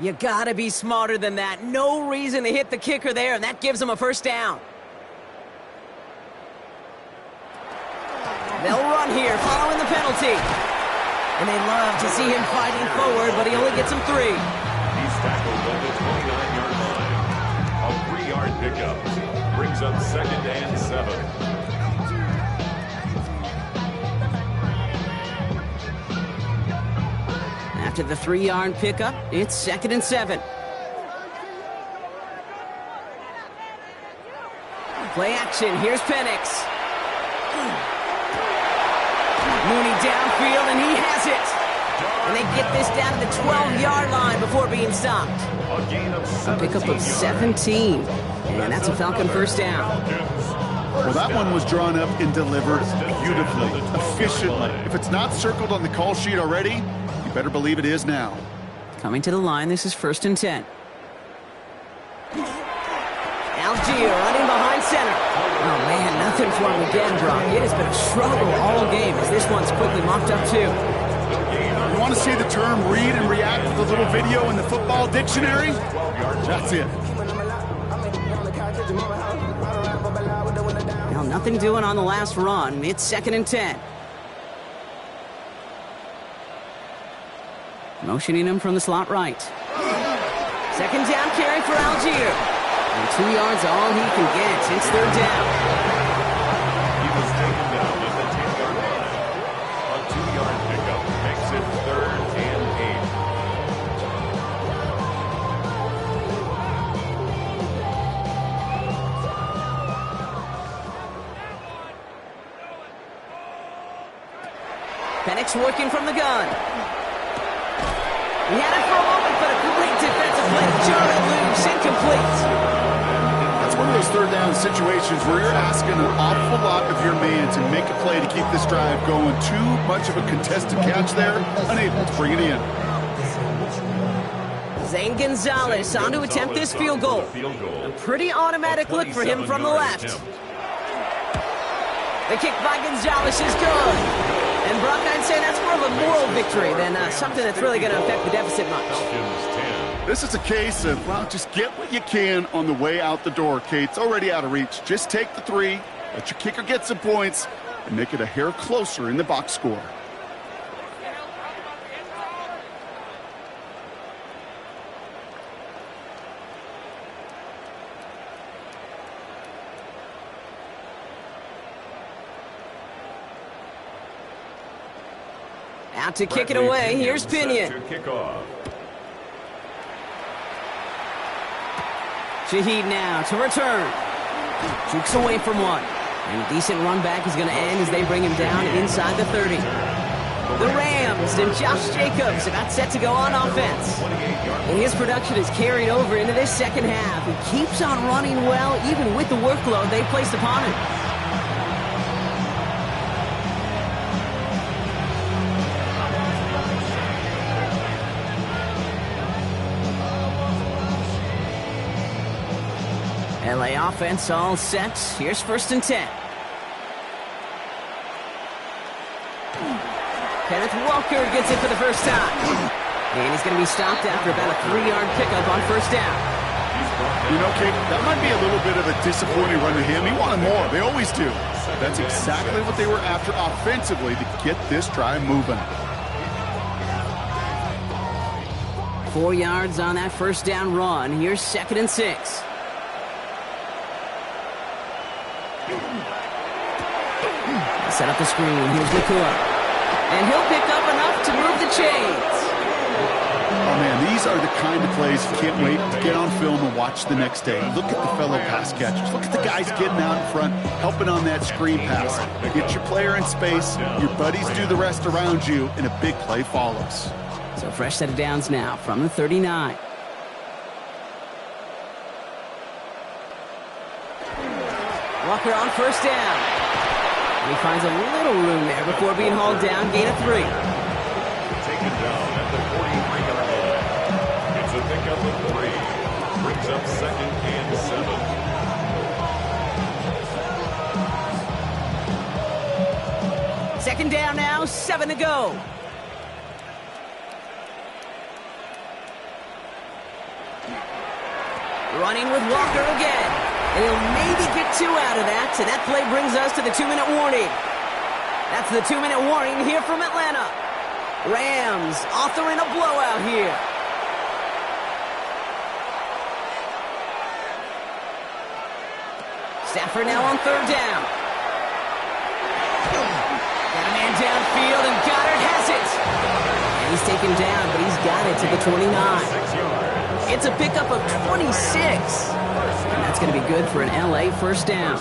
[SPEAKER 2] You gotta be smarter than that. No reason to hit the kicker there, and that gives them a first down. They'll run here, following the penalty. And they love to see him fighting forward, but he only gets him 3.
[SPEAKER 1] He's tackled at the 29-yard line. A 3-yard pickup brings up 2nd and 7.
[SPEAKER 2] After the 3-yard pickup, it's 2nd and 7. Play action. Here's Penix. Mooney downfield, and he has it. And they get this down to the 12-yard line before being stopped.
[SPEAKER 1] A gain of
[SPEAKER 2] A pickup of 17. And that's a Falcon first down.
[SPEAKER 3] Well, that one was drawn up and delivered beautifully, efficiently. If it's not circled on the call sheet already, you better believe it is now.
[SPEAKER 2] Coming to the line, this is 1st and 10. Algier running behind center. Oh, man, nothing for him again, Brock. It has been a struggle all game as this one's quickly mopped up, too.
[SPEAKER 3] You want to see the term read and react with a little video in the football dictionary? That's it.
[SPEAKER 2] Well, nothing doing on the last run. It's 2nd and 10. Motioning him from the slot right. 2nd down carry for Algier. And 2 yards all he can get. It's 3rd down.
[SPEAKER 1] He was taken down at the 10-yard line. A 2-yard pickup makes it 3rd and 8.
[SPEAKER 2] Penix working from the gun. He had it for a moment, but a great defensive play. Jarred loose, incomplete.
[SPEAKER 3] That's one of those 3rd down situations where you're asking an awful lot of your man to make a play to keep this drive going. Too much of a contested catch there, unable to bring it in.
[SPEAKER 2] Zane Gonzalez on to attempt this field goal. A pretty automatic look for him from the left. The kick by Gonzalez is good. And Brock, I'd say that's more of a moral victory than something that's really going to affect the deficit much.
[SPEAKER 3] This is a case of, well, just get what you can on the way out the door, Kate. It's already out of reach. Just take the 3, let your kicker get some points, and make it a hair closer in the box score.
[SPEAKER 2] Out to kick it away. Here's Pinion. Shaheed now to return. Jukes away from one. And a decent run back is going to end as they bring him down inside the 30. The Rams and Josh Jacobs about set to go on offense. And his production is carried over into this second half. He keeps on running well, even with the workload they placed upon him. LA offense all set. Here's 1st and 10. Kenneth Walker gets it for the first time. And he's going to be stopped after about a 3-yard pickup on 1st down.
[SPEAKER 3] You know, Kate, that might be a little bit of a disappointing run to him. He wanted more. They always do. That's exactly what they were after offensively to get this drive moving.
[SPEAKER 2] 4 yards on that 1st down run. Here's 2nd and 6. Set up the screen. Here's McClure. And he'll pick up enough to move the chains.
[SPEAKER 3] Oh, man, these are the kind of plays you can't wait to get on film and watch the next day. Look at the fellow pass catchers. Look at the guys getting out in front, helping on that screen pass. Get your player in space, your buddies do the rest around you, and a big play follows.
[SPEAKER 2] So fresh set of downs now from the 39. Walker on first down. And he finds a little room there before being hauled down, gain of 3.
[SPEAKER 1] Taken down at the 43-yard line. It's a pickup of 3. Brings up 2nd and 7.
[SPEAKER 2] Second down now, 7 to go. Running with Walker again. And he'll maybe get 2 out of that. So that play brings us to the 2-minute warning. That's the 2-minute warning here from Atlanta. Rams authoring a blowout here. Stafford now on 3rd down. Got a man downfield, and Goddard has it. And he's taken down, but he's got it to the 29.
[SPEAKER 1] 6 yards.
[SPEAKER 2] It's a pickup of 26. And that's going to be good for an LA first down.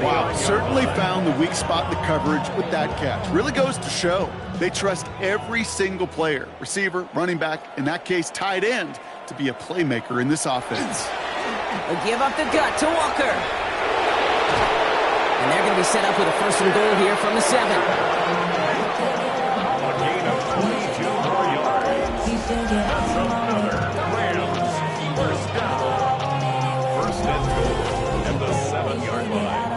[SPEAKER 3] Wow, certainly found the weak spot in the coverage with that catch. Really goes to show they trust every single player, receiver, running back, in that case, tight end, to be a playmaker in this offense.
[SPEAKER 2] They'll give up the gut to Walker. And they're going to be set up with a 1st and goal here from the 7.
[SPEAKER 1] A gain of 22 more yards. That's another Rams first down. 1st and goal at the 7-yard line.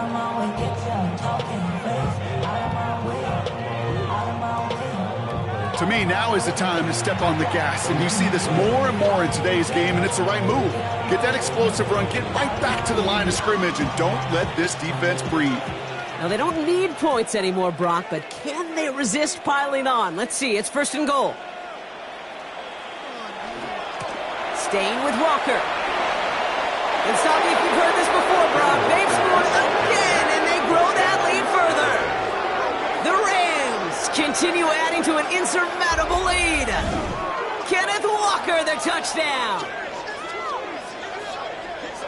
[SPEAKER 3] To me, now is the time to step on the gas, and you see this more and more in today's game, and it's the right move. Get that explosive run, get right back to the line of scrimmage, and don't let this defense breathe.
[SPEAKER 2] Now, they don't need points anymore, Brock, but can they resist piling on? Let's see. It's 1st and goal. Staying with Walker. And stop me if you've heard this before, Brock. They've scored again, and they grow that lead further. The Rams continue adding to an insurmountable lead. Kenneth Walker, the touchdown.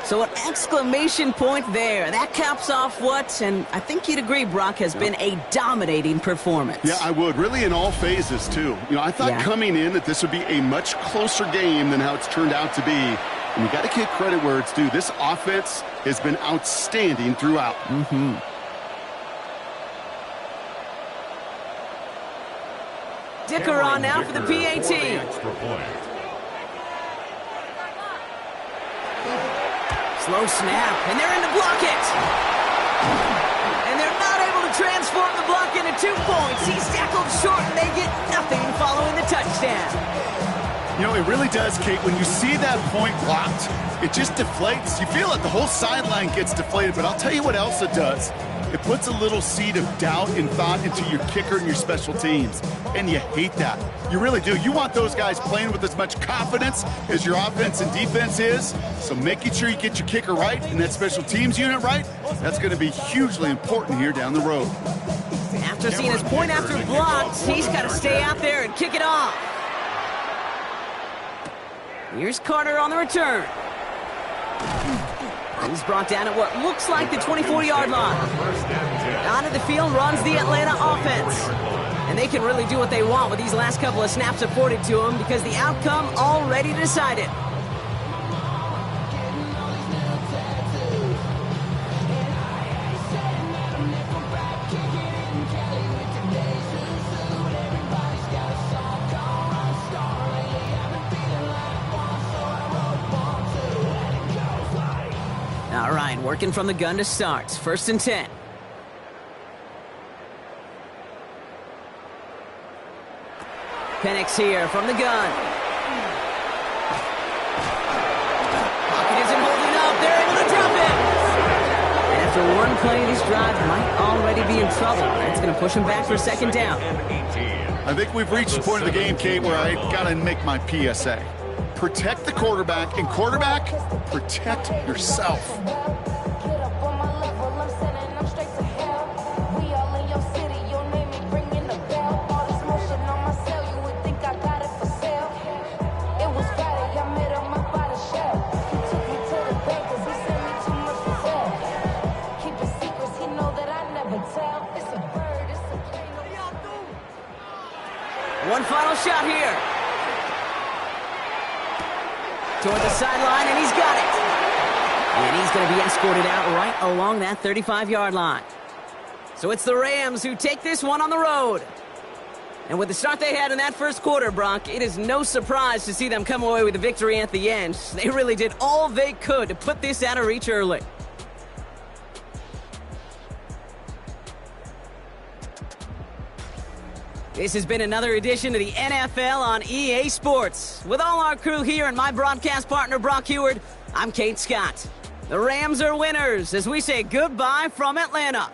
[SPEAKER 2] So an exclamation point there. That caps off what, and I think you'd agree, Brock, has been a dominating performance.
[SPEAKER 3] Yeah, I would. Really in all phases, too. You know, I thought coming in that this would be a much closer game than how it's turned out to be. And you got to give credit where it's due. This offense has been outstanding throughout.
[SPEAKER 2] Dicker on now for the PAT.
[SPEAKER 1] Extra point.
[SPEAKER 2] Slow snap, and they're in to block it. And they're not able to transform the block into 2 points. He's tackled short, and they get nothing following the touchdown.
[SPEAKER 3] You know, it really does, Kate. When you see that point blocked, it just deflates. You feel it. The whole sideline gets deflated. But I'll tell you what else it does. It puts a little seed of doubt and thought into your kicker and your special teams. And you hate that. You really do. You want those guys playing with as much confidence as your offense and defense is. So making sure you get your kicker right and that special teams unit right, that's going to be hugely important here down the road.
[SPEAKER 2] After seeing his point after blocked, he's got to stay out there and kick it off. Here's Carter on the return. He's brought down at what looks like the 24-yard line. Onto the field runs the Atlanta offense. And they can really do what they want with these last couple of snaps afforded to them because the outcome already decided. All right, working from the gun to start. 1st and 10. Penix here from the gun. Pocket isn't holding up. They're able to drop it. And after one play of this drive, might already be in trouble. That's going to push him back for 2nd down.
[SPEAKER 3] I think we've reached the point of the game, Kate, where I got to make my PSA. Protect the quarterback, and quarterback, protect yourself.
[SPEAKER 2] One final shot here. Toward the sideline, and he's got it. And he's going to be escorted out right along that 35-yard line. So it's the Rams who take this one on the road. And with the start they had in that first quarter, Brock, it is no surprise to see them come away with a victory at the end. They really did all they could to put this out of reach early. This has been another edition of the NFL on EA Sports. With all our crew here and my broadcast partner, Brock Heward, I'm Kate Scott. The Rams are winners as we say goodbye from Atlanta.